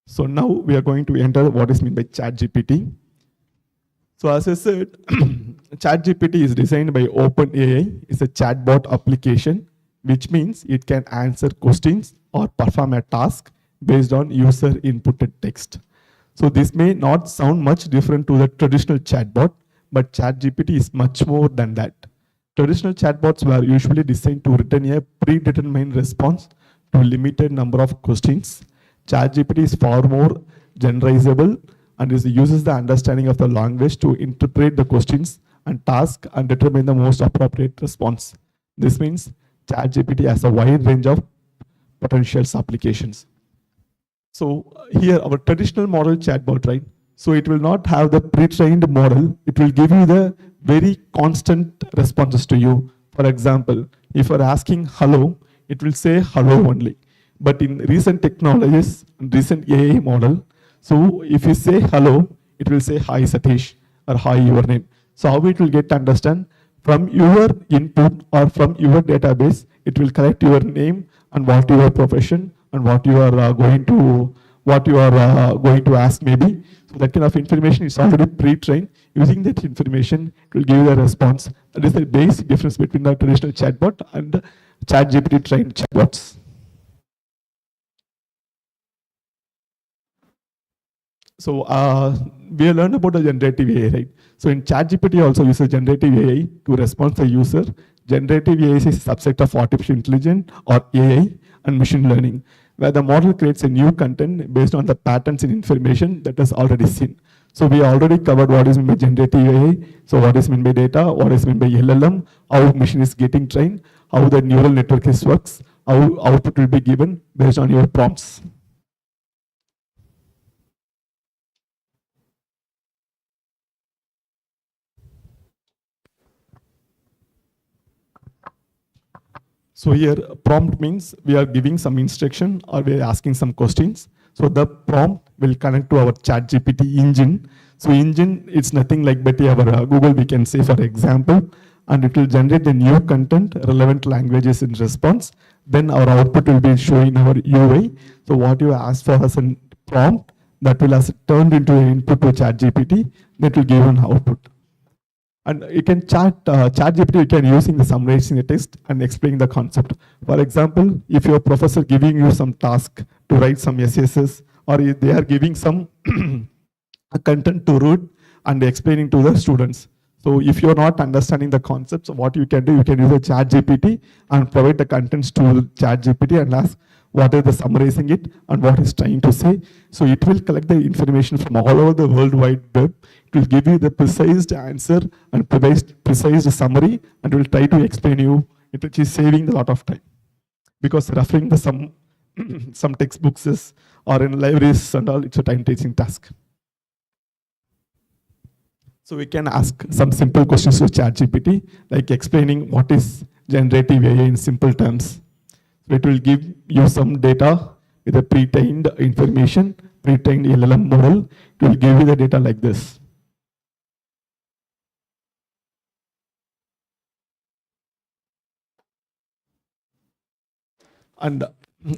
So now we are going to enter what is meant by ChatGPT. So as I said, ChatGPT is designed by OpenAI. It's a chatbot application, which means it can answer questions or perform a task based on user inputted text. So this may not sound much different to the traditional chatbot, but ChatGPT is much more than that. Traditional chatbots were usually designed to return a predetermined response to a limited number of questions. ChatGPT is far more generalizable and uses the understanding of the language to interpret the questions and task and determine the most appropriate response. This means ChatGPT has a wide range of potential applications. So here our traditional model chatbot, right? So it will not have the pre-trained model. It will give you the very constant responses to you. For example, if you're asking hello, it will say hello only. But in recent technologies, recent AI model, so if you say hello, it will say hi Satish or hi your name. So how it will get to understand from your input or from your database, it will collect your name and what your profession and what you are going to ask maybe. So that kind of information is already pre-trained. Using that information, it will give you a response. That is the basic difference between the traditional chatbot and ChatGPT trained chatbots. So we learned about the generative AI, right? So in ChatGPT also uses generative AI to respond to the user. Generative AI is a subset of artificial intelligence or AI and machine learning, where the model creates a new content based on the patterns in information that is already seen. So we already covered what is meant by generative AI, so what is meant by data, what is meant by LLM, how machine is getting trained, how the neural network works, how output will be given based on your prompts. So here prompt means we are giving some instruction or we are asking some questions. So the prompt will connect to our ChatGPT engine. So engine, it's nothing like but our Google, we can say for example, and it will generate the new content, relevant languages in response. Then our output will be showing our UI. So what you ask for as a prompt, that will as turned into an input to ChatGPT, that will give an output. And you can ChatGPT, you can use in the summarizing the text and explaining the concept. For example, if your professor giving you some task to write some essays, or if they are giving some content to read and explaining to the students. So if you're not understanding the concepts, what you can do, you can use a ChatGPT and provide the contents to ChatGPT and ask what is the summarizing it and what it's trying to say. So it will collect the information from all over the World Wide Web. It will give you the precise answer and precise summary, and will try to explain you, which is saving a lot of time. Because referring to some textbooks or in libraries and all, it's a time-taking task. So we can ask some simple questions to ChatGPT, like explaining what is generative AI in simple terms. So it will give you some data with a pre-trained information, pre-trained LLM model. It will give you the data like this. And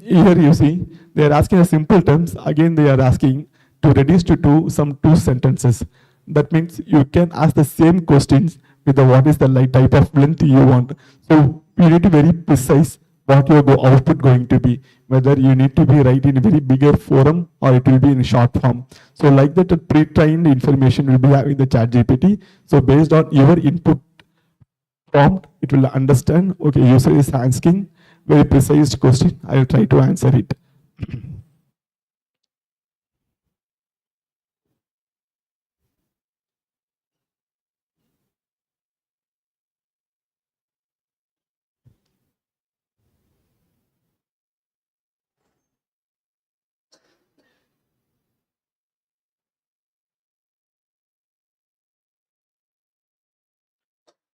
here you see, they are asking a simple terms. Again, they are asking to reduce to two sentences. That means you can ask the same questions with the what is the type of length you want. So you need to be very precise what your output going to be, whether you need to be write in a very bigger forum or it will be in short form. So like that, pre-trained information will be having the ChatGPT. So based on your input prompt, it will understand, okay, user is asking very precise question, I will try to answer it.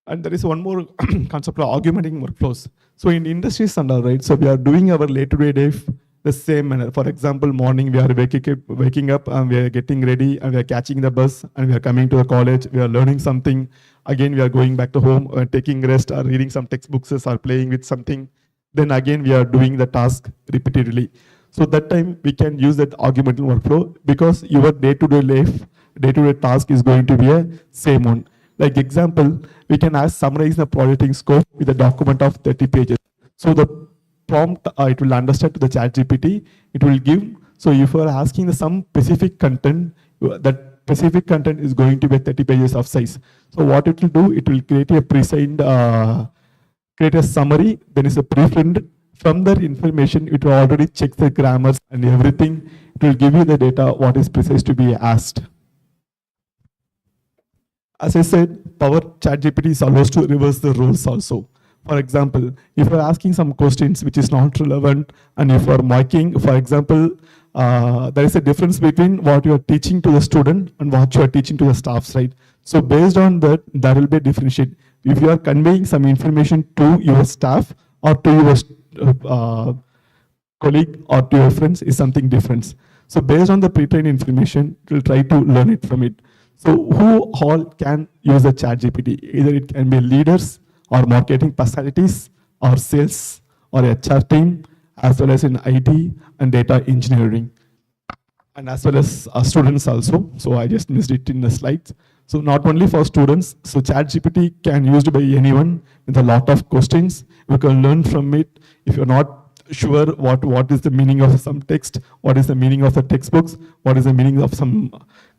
And there is one more concept of augmenting workflows. So in industries and all, right, so we are doing our day-to-day life the same manner. For example, morning we are waking up and we are getting ready and we are catching the bus and we are coming to the college, we are learning something. Again, we are going back to home, taking rest or reading some textbooks or playing with something. Then again, we are doing the task repeatedly. So that time we can use that augmented workflow because your day-to-day life, day-to-day task is going to be a same one. Like example, we can summarize the project scope with a document of 30 pages. So the prompt, it will understand to the chat GPT, it will give, so if you are asking some specific content, that specific content is going to be 30 pages of size. So what it will do, it will create a pre-signed, create a summary, then is a prefilled. From that information, it will already check the grammars and everything. It will give you the data, what is precise to be asked. As I said, Power ChatGPT is allows to reverse the roles also. For example, if you're asking some questions which is not relevant, and if you're marking, for example, there is a difference between what you're teaching to the student and what you're teaching to the staffs, right? So based on that, there will be a differentiate. If you are conveying some information to your staff or to your colleague or to your friends, is something different. So based on the pre-trained information, it will try to learn it from it. So who all can use the ChatGPT? Either it can be leaders or marketing personalities or sales or HR team, as well as in IT and data engineering, and as well as students also. So I just missed it in the slides. So not only for students, so ChatGPT can used by anyone with a lot of questions. You can learn from it. If you're not sure what is the meaning of some text, what is the meaning of the textbooks, what is the meaning of some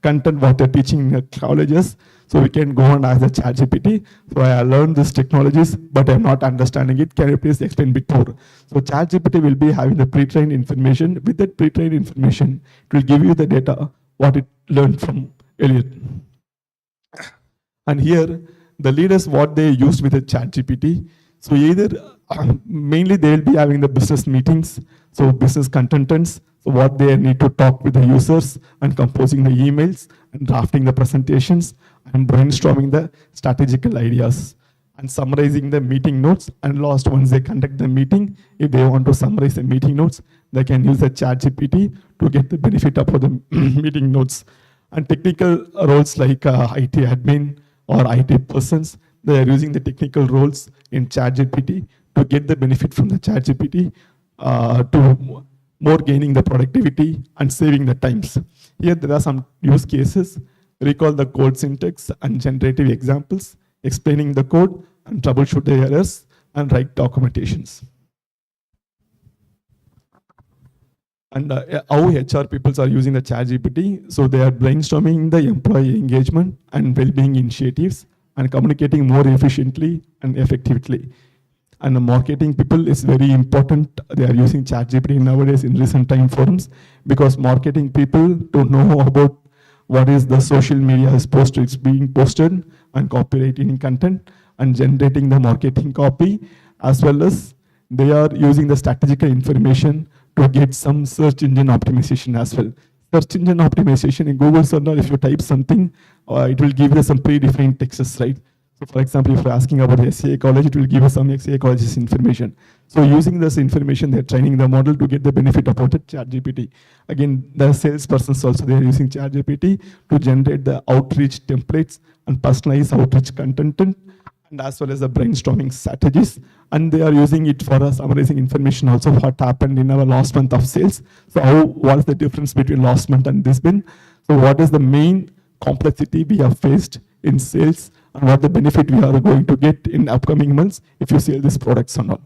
content what they're teaching in the colleges, so we can go and ask the ChatGPT. So I learned these technologies, but I'm not understanding it. Can you please explain a bit more? So ChatGPT will be having the pre-trained information. With that pre-trained information, it will give you the data, what it learned from earlier. And here, the leaders, what they used with the ChatGPT. So either mainly they will be having the business meetings, so business contentants, so what they need to talk with the users and composing the emails and drafting the presentations and brainstorming the strategical ideas and summarizing the meeting notes. And last, once they conduct the meeting, if they want to summarize the meeting notes, they can use the ChatGPT to get the benefit of the meeting notes. And technical roles like IT admin or IT persons, they are using the technical roles in ChatGPT to get the benefit from the ChatGPT to more gaining the productivity and saving the times. Here there are some use cases: recall the code syntax and generative examples, explaining the code and troubleshoot the errors, and write documentations. And how HR people are using the ChatGPT. So they are brainstorming the employee engagement and well-being initiatives and communicating more efficiently and effectively. And the marketing people is very important. They are using ChatGPT nowadays in recent time forums, because marketing people don't know about what is the social media is posted, it's being posted, and copywriting content and generating the marketing copy, as well as they are using the statistical information to get some search engine optimization as well. Search engine optimization in Google search, if you type something, it will give you some predefined texts, right? So for example, if you're asking about the SAA college, it will give us some SAA college's information. So using this information, they're training the model to get the benefit about the ChatGPT. Again, the salespersons also, they're using ChatGPT to generate the outreach templates and personalize outreach content, and as well as the brainstorming strategies. And they are using it for summarizing information also, what happened in our last month of sales. So what is the difference between last month and this month? So what is the main complexity we have faced in sales, and what the benefit we are going to get in upcoming months if you sell these products or not.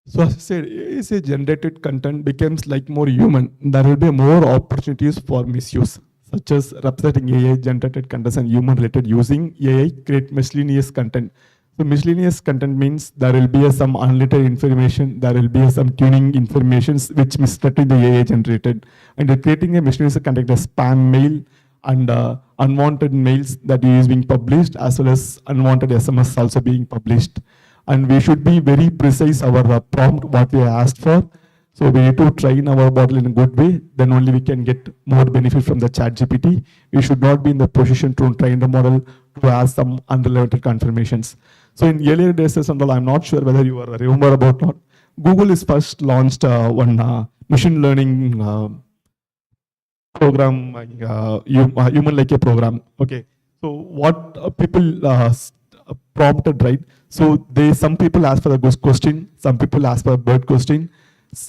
So as I said, as a generated content becomes like more human, there will be more opportunities for misuse, such as representing AI generated content and human related using AI create miscellaneous content. So miscellaneous content means there will be some unrelated information, there will be some tuning information which misrepresenting the AI generated, and creating a miscellaneous content as spam mail and unwanted mails that is being published, as well as unwanted SMS also being published. And we should be very precise our prompt, what we asked for. So we need to train our model in a good way, then only we can get more benefit from the ChatGPT. We should not be in the position to train the model to ask some unrelated confirmations. So in earlier days, I'm not sure whether you remember about not. Google is first launched one machine learning program, human like a program. Okay. So what people prompted, right? So some people ask for a ghost question, some people ask for a bird question,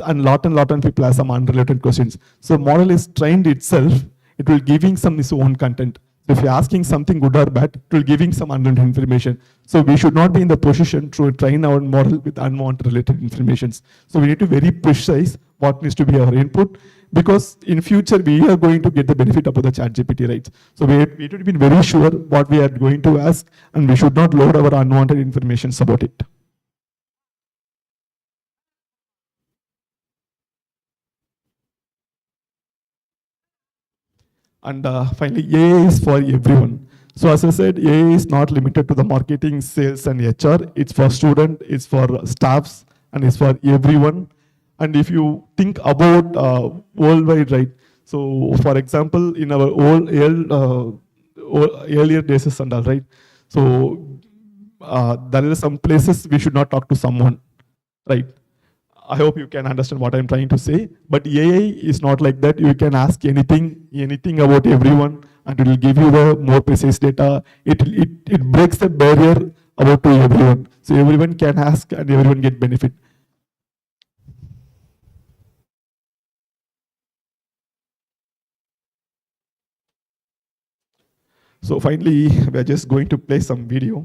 and lot of people ask some unrelated questions. So model is trained itself, it will giving some its own content. So if you're asking something good or bad, it will giving some unwanted information. So we should not be in the position to train our model with unwanted related informations. So we need to very precise what needs to be our input, because in future we are going to get the benefit about the chat GPT, right? So we need to be very sure what we are going to ask, and we should not load our unwanted information about it. And finally, AI is for everyone. So as I said, AI is not limited to the marketing, sales, and HR. It's for student, it's for staffs, and it's for everyone. And if you think about worldwide, right? So for example, in our earlier days and all, right? So there are some places we should not talk to someone, right? I hope you can understand what I'm trying to say. But AI is not like that. You can ask anything about everyone, and it will give you the more precise data. It breaks the barrier about to everyone. So everyone can ask and everyone get benefit. So finally, we're just going to play some video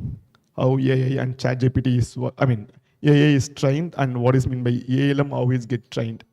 how AI and ChatGPT is. I mean, AI is trained, and what is meant by ALM, how is get trained.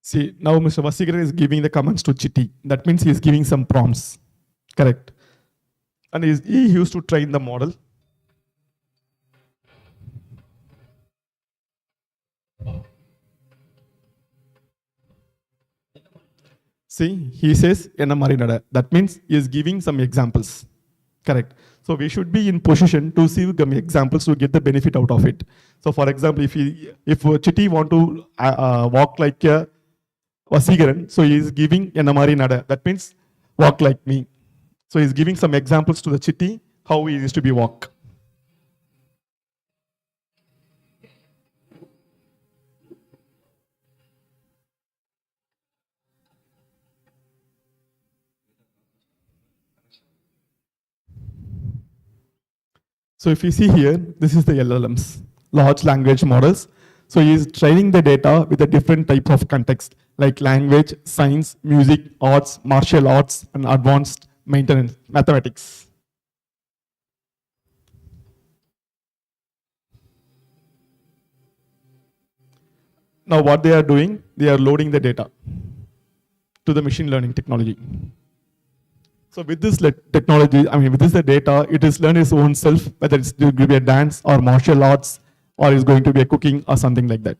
See, now Mr. Vasigaran is giving the commands to Chitti. That means he is giving some prompts. Correct. And he used to train the model. See, he says, that means he is giving some examples. Correct. So we should be in position to see some examples to get the benefit out of it. So for example, if Chitti want to walk like a Vasigaran, so he is giving Enamari Nada. That means walk like me. So he's giving some examples to the Chitti, how he used to be walk. So if you see here, this is the LLMs, large language models. So he is training the data with a different type of context, like language, science, music, arts, martial arts, and advanced maintenance, mathematics. Now what they are doing, they are loading the data to the machine learning technology. So with this technology, I mean, with this the data, it is learn its own self, whether it's going to be a dance or martial arts, or is going to be a cooking or something like that.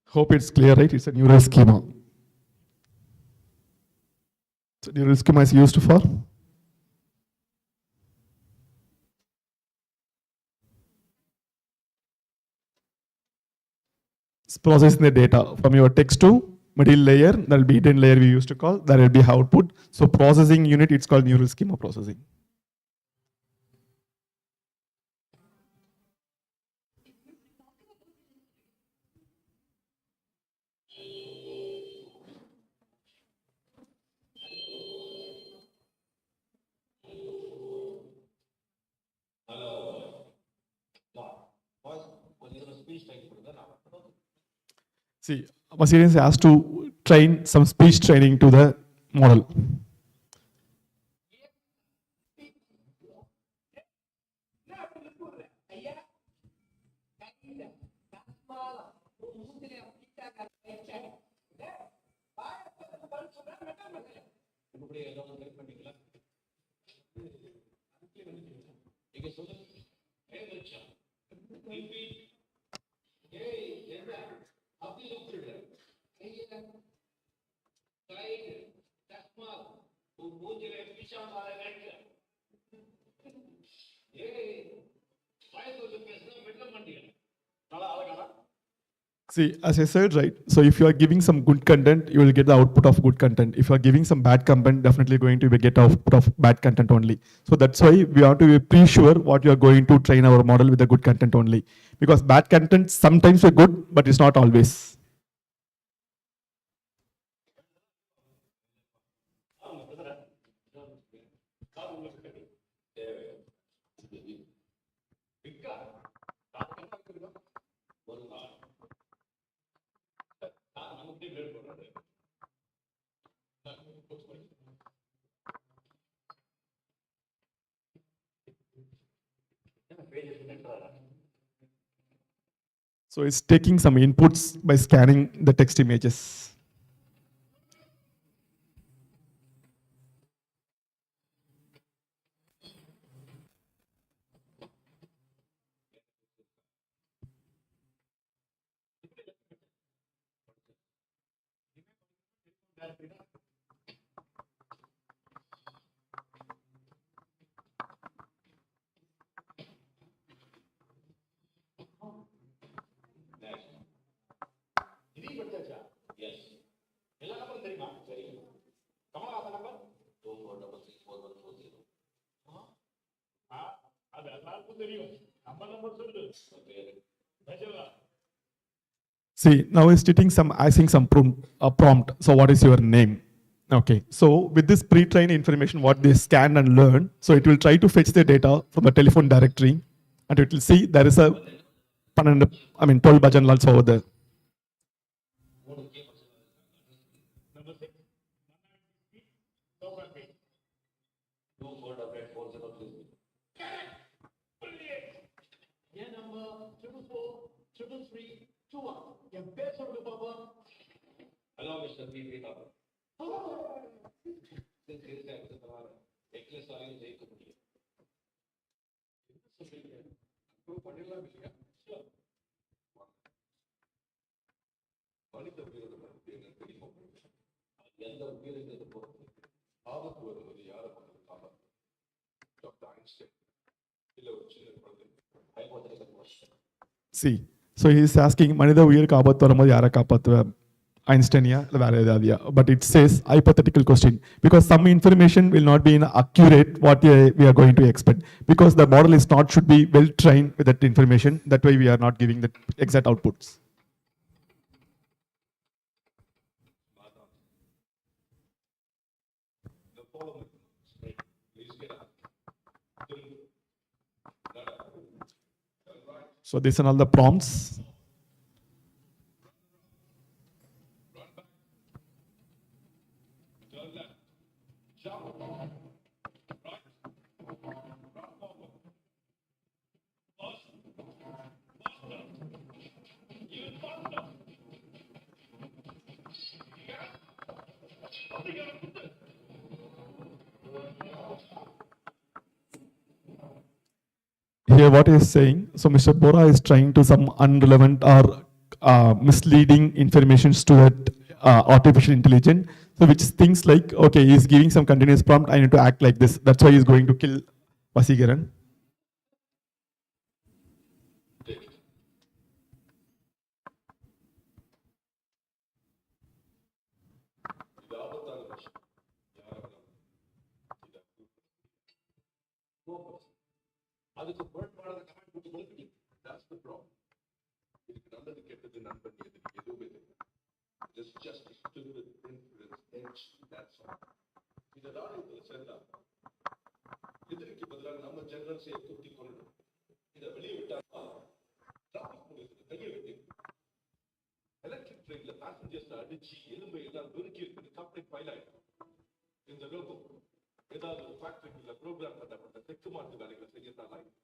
Hope it's clear, right? It's a neural schema. So neural schema is used for processing the data from your text to middle layer. There will be hidden layer we used to call. There will be output. So processing unit, it's called neural schema processing. See, Mercedes has to train some speech training to the model. See, as I said, right? So if you are giving some good content, you will get the output of good content. If you are giving some bad content, definitely going to get output of bad content only. So that's why we have to be pretty sure what you are going to train our model with the good content only. Because bad content sometimes are good, but it's not always. So it's taking some inputs by scanning the text images. See, now it's stating some, asking some prompt. So what is your name? Okay, so with this pre-trained information, what they scan and learn, so it will try to fetch the data from the telephone directory, and it will see there is a 12 bhajan lals over there. See, so he is asking, மனித உயிர் காப்பாத்து வரும்போது யாரை காப்பாத்துவ? Einsteiniya, but it says hypothetical question because some information will not be accurate what we are going to expect because the model is not should be well trained with that information. That way we are not giving the exact outputs. So these are all the prompts. Here what he is saying, so Mr. Bora is trying to some unrelevant or misleading informations to that artificial intelligence. So which things like, okay, he's giving some continuous prompt, I need to act like this. That's why he's going to kill Vasigaran. அதுக்கு முரண்பாடான comment கொடுக்கும்போது that's the problem. இதுக்கு நல்லது கெட்டது நண்பன் எதுவுமே தெரியும். Just still with influence edge, that's all. இதெல்லாம் இதுல சேர்ந்தா எதிரிக்கு பதிலாக நம்ம ஜெனரல்ஸை தூக்கி கொள்ளணும். இதை வெளியே விட்டா டிராபிக் போலீஸ் கையை வெட்டி எலக்ட்ரிக் ட்ரெயின்ல பேசஞ்சர்ஸ் அடிச்சு எலும்பை எல்லாம் நொறுக்கி இருக்குது கம்ப்ளீட் ஃபைல் ஆயிடும். இந்த ரோபோ ஏதாவது ஒரு ஃபேக்டரிக்குள்ள ப்ரோக்ராம் பண்ணப்பட்ட தெற்கு மாட்டு வேலைகளை செய்யத்தான் ஆயிடும்.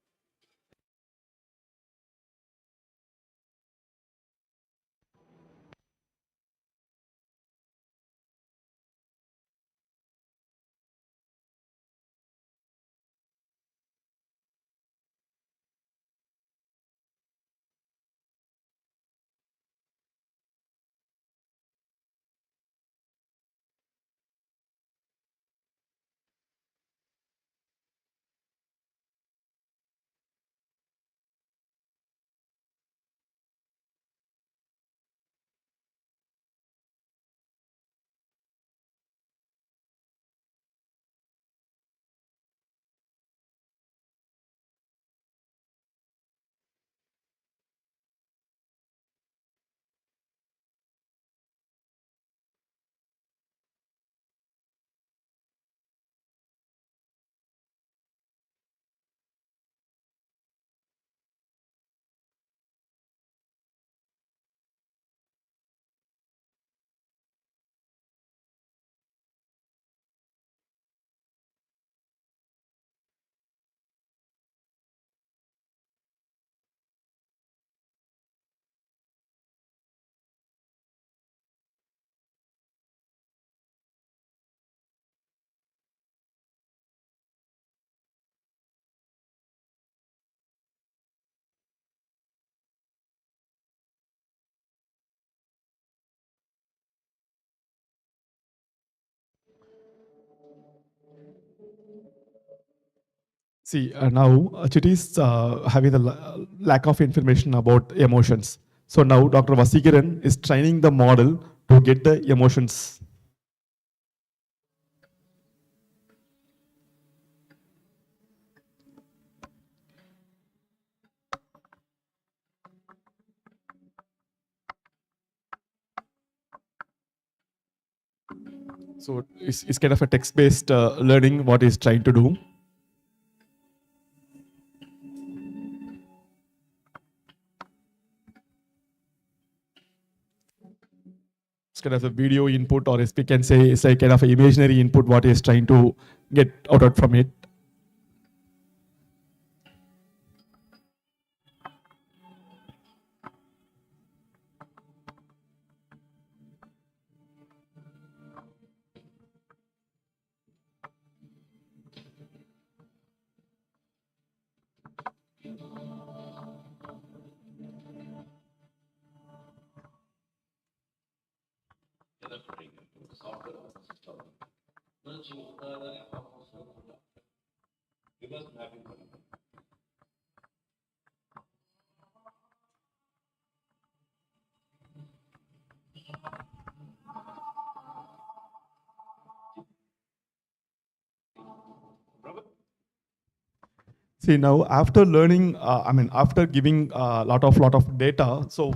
See, now Chitty is having the lack of information about emotions. So now Dr. Vasikiran is training the model to get the emotions. So it's kind of a text-based learning what he's trying to do. It's kind of a video input, or as we can say, it's a kind of an imaginary input what he's trying to get out from it. See, now after learning, after giving a lot of data, so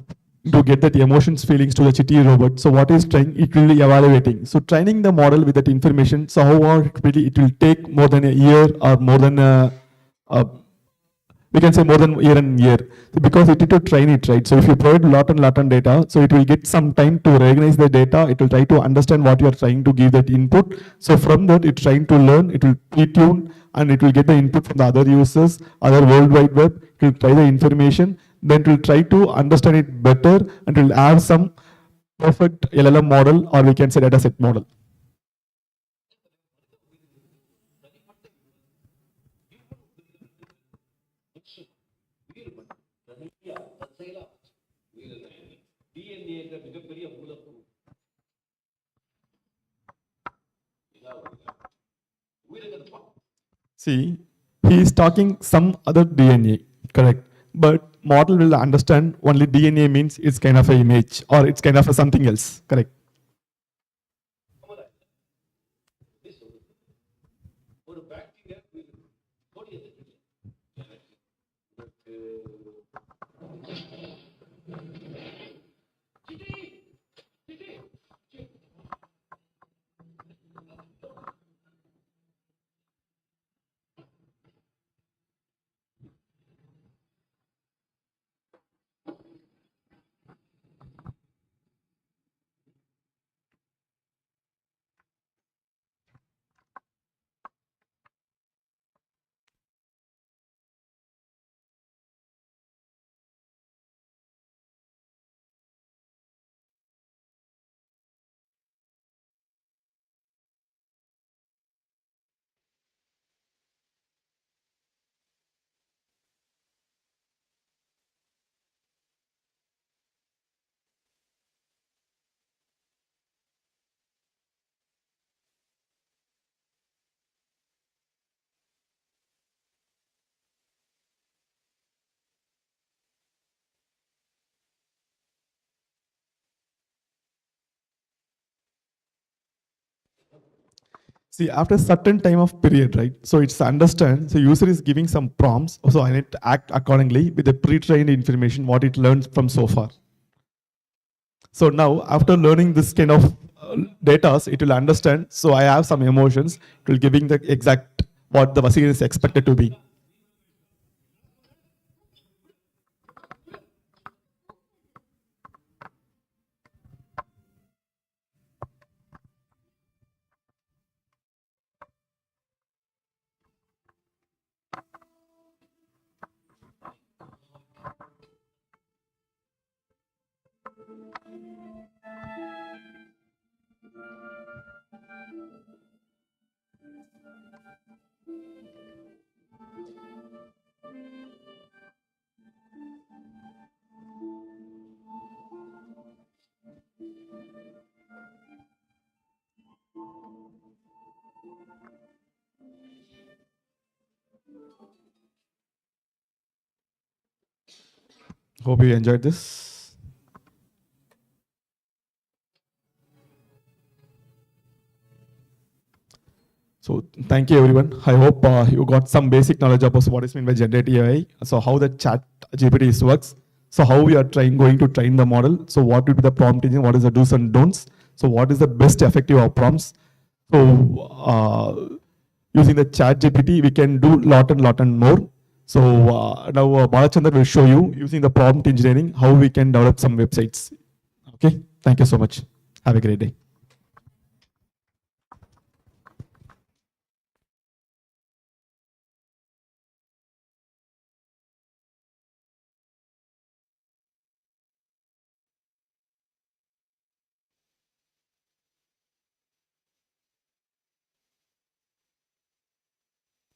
to get that emotions, feelings to the Chitty robot, so what is trying, it will be evaluating. So training the model with that information, so how it will take more than a year or more than we can say more than year and year, because it need to train it, right? So if you provide lot and data, so it will get some time to recognize the data, it will try to understand what you are trying to give that input. So from that, it's trying to learn, it will pre-tune, and it will get the input from the other users, other World Wide Web, it will try the information, then it will try to understand it better, and it will have some perfect LLM model, or we can say dataset model. See, he is talking some other DNA, correct? But model will understand only DNA means it's kind of an image, or it's kind of a something else, correct? See, after a certain time of period, right? So it's understand, so user is giving some prompts, so I need to act accordingly with the pre-trained information, what it learns from so far. So now, after learning this kind of data, it will understand, so I have some emotions, it will giving the exact what the machine is expected to be. Hope you enjoyed this. So thank you everyone. I hope you got some basic knowledge about what is meant by generative AI. So how the chat GPT works. So how we are going to train the model. So what will be the prompt engine? What is the do's and don'ts? So what is the best effective of prompts? So using the chat GPT, we can do lot and more. So now Balachandar will show you using the prompt engineering, how we can develop some websites. Okay, thank you so much. Have a great day.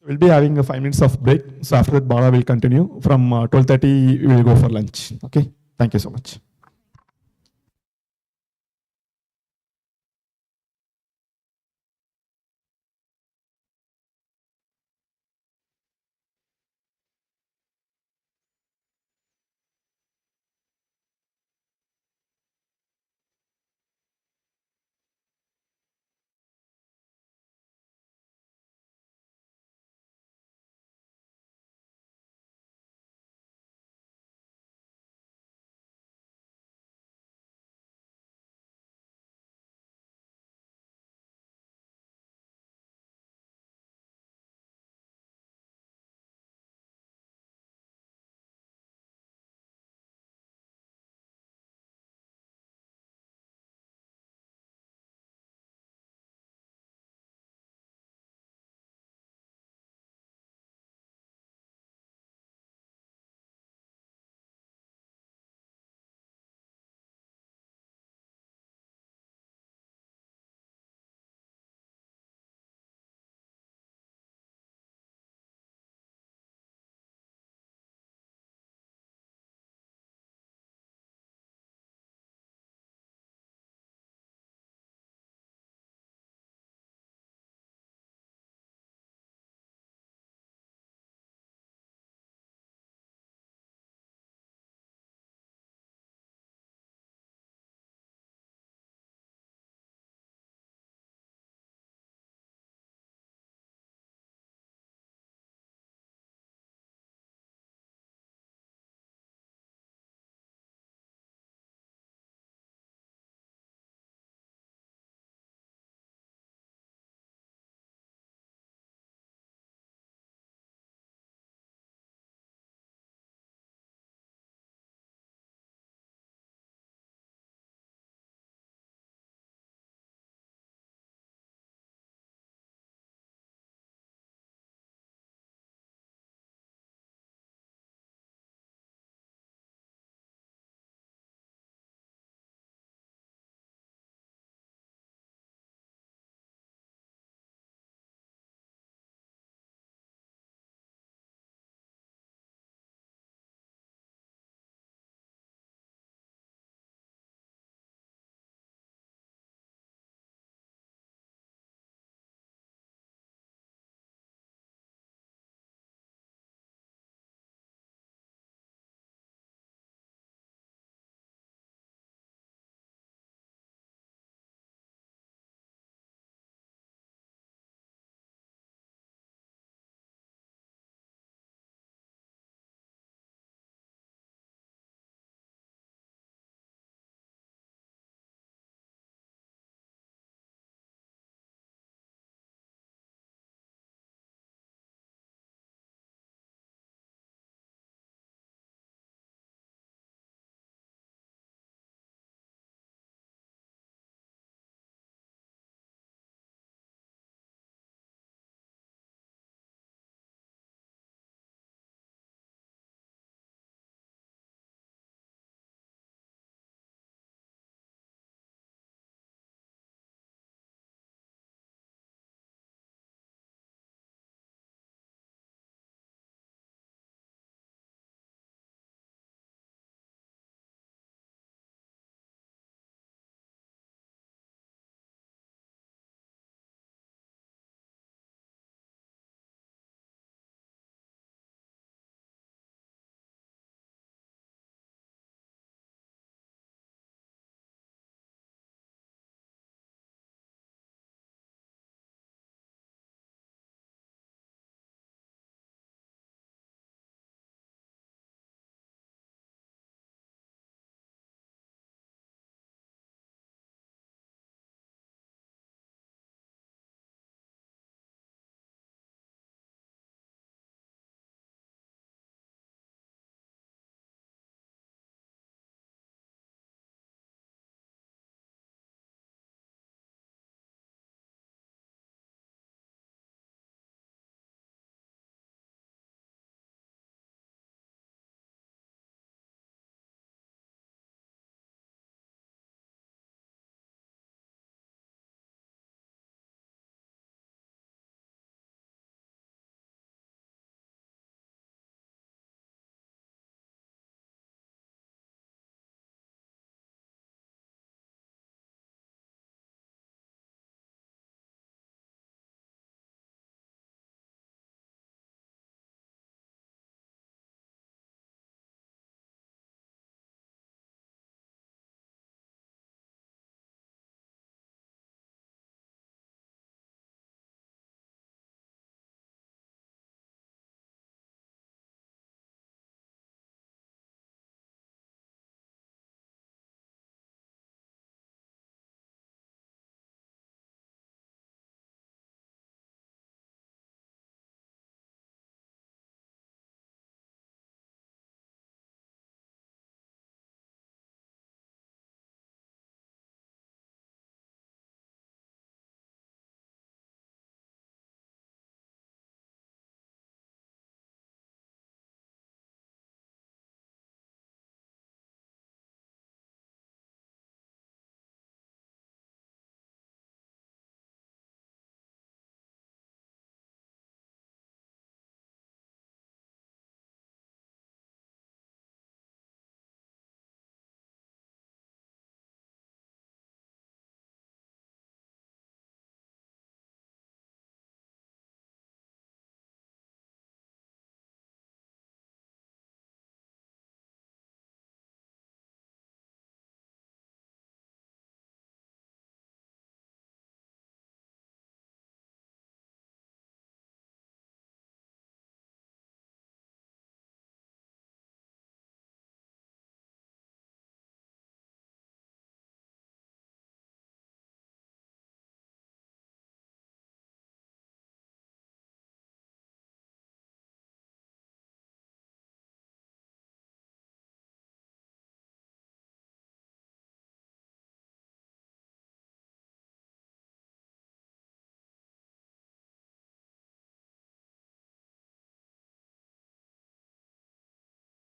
We'll be having a 5 minutes of break. So after that, Bala will continue. From 12:30, we will go for lunch. Okay. Thank you so much.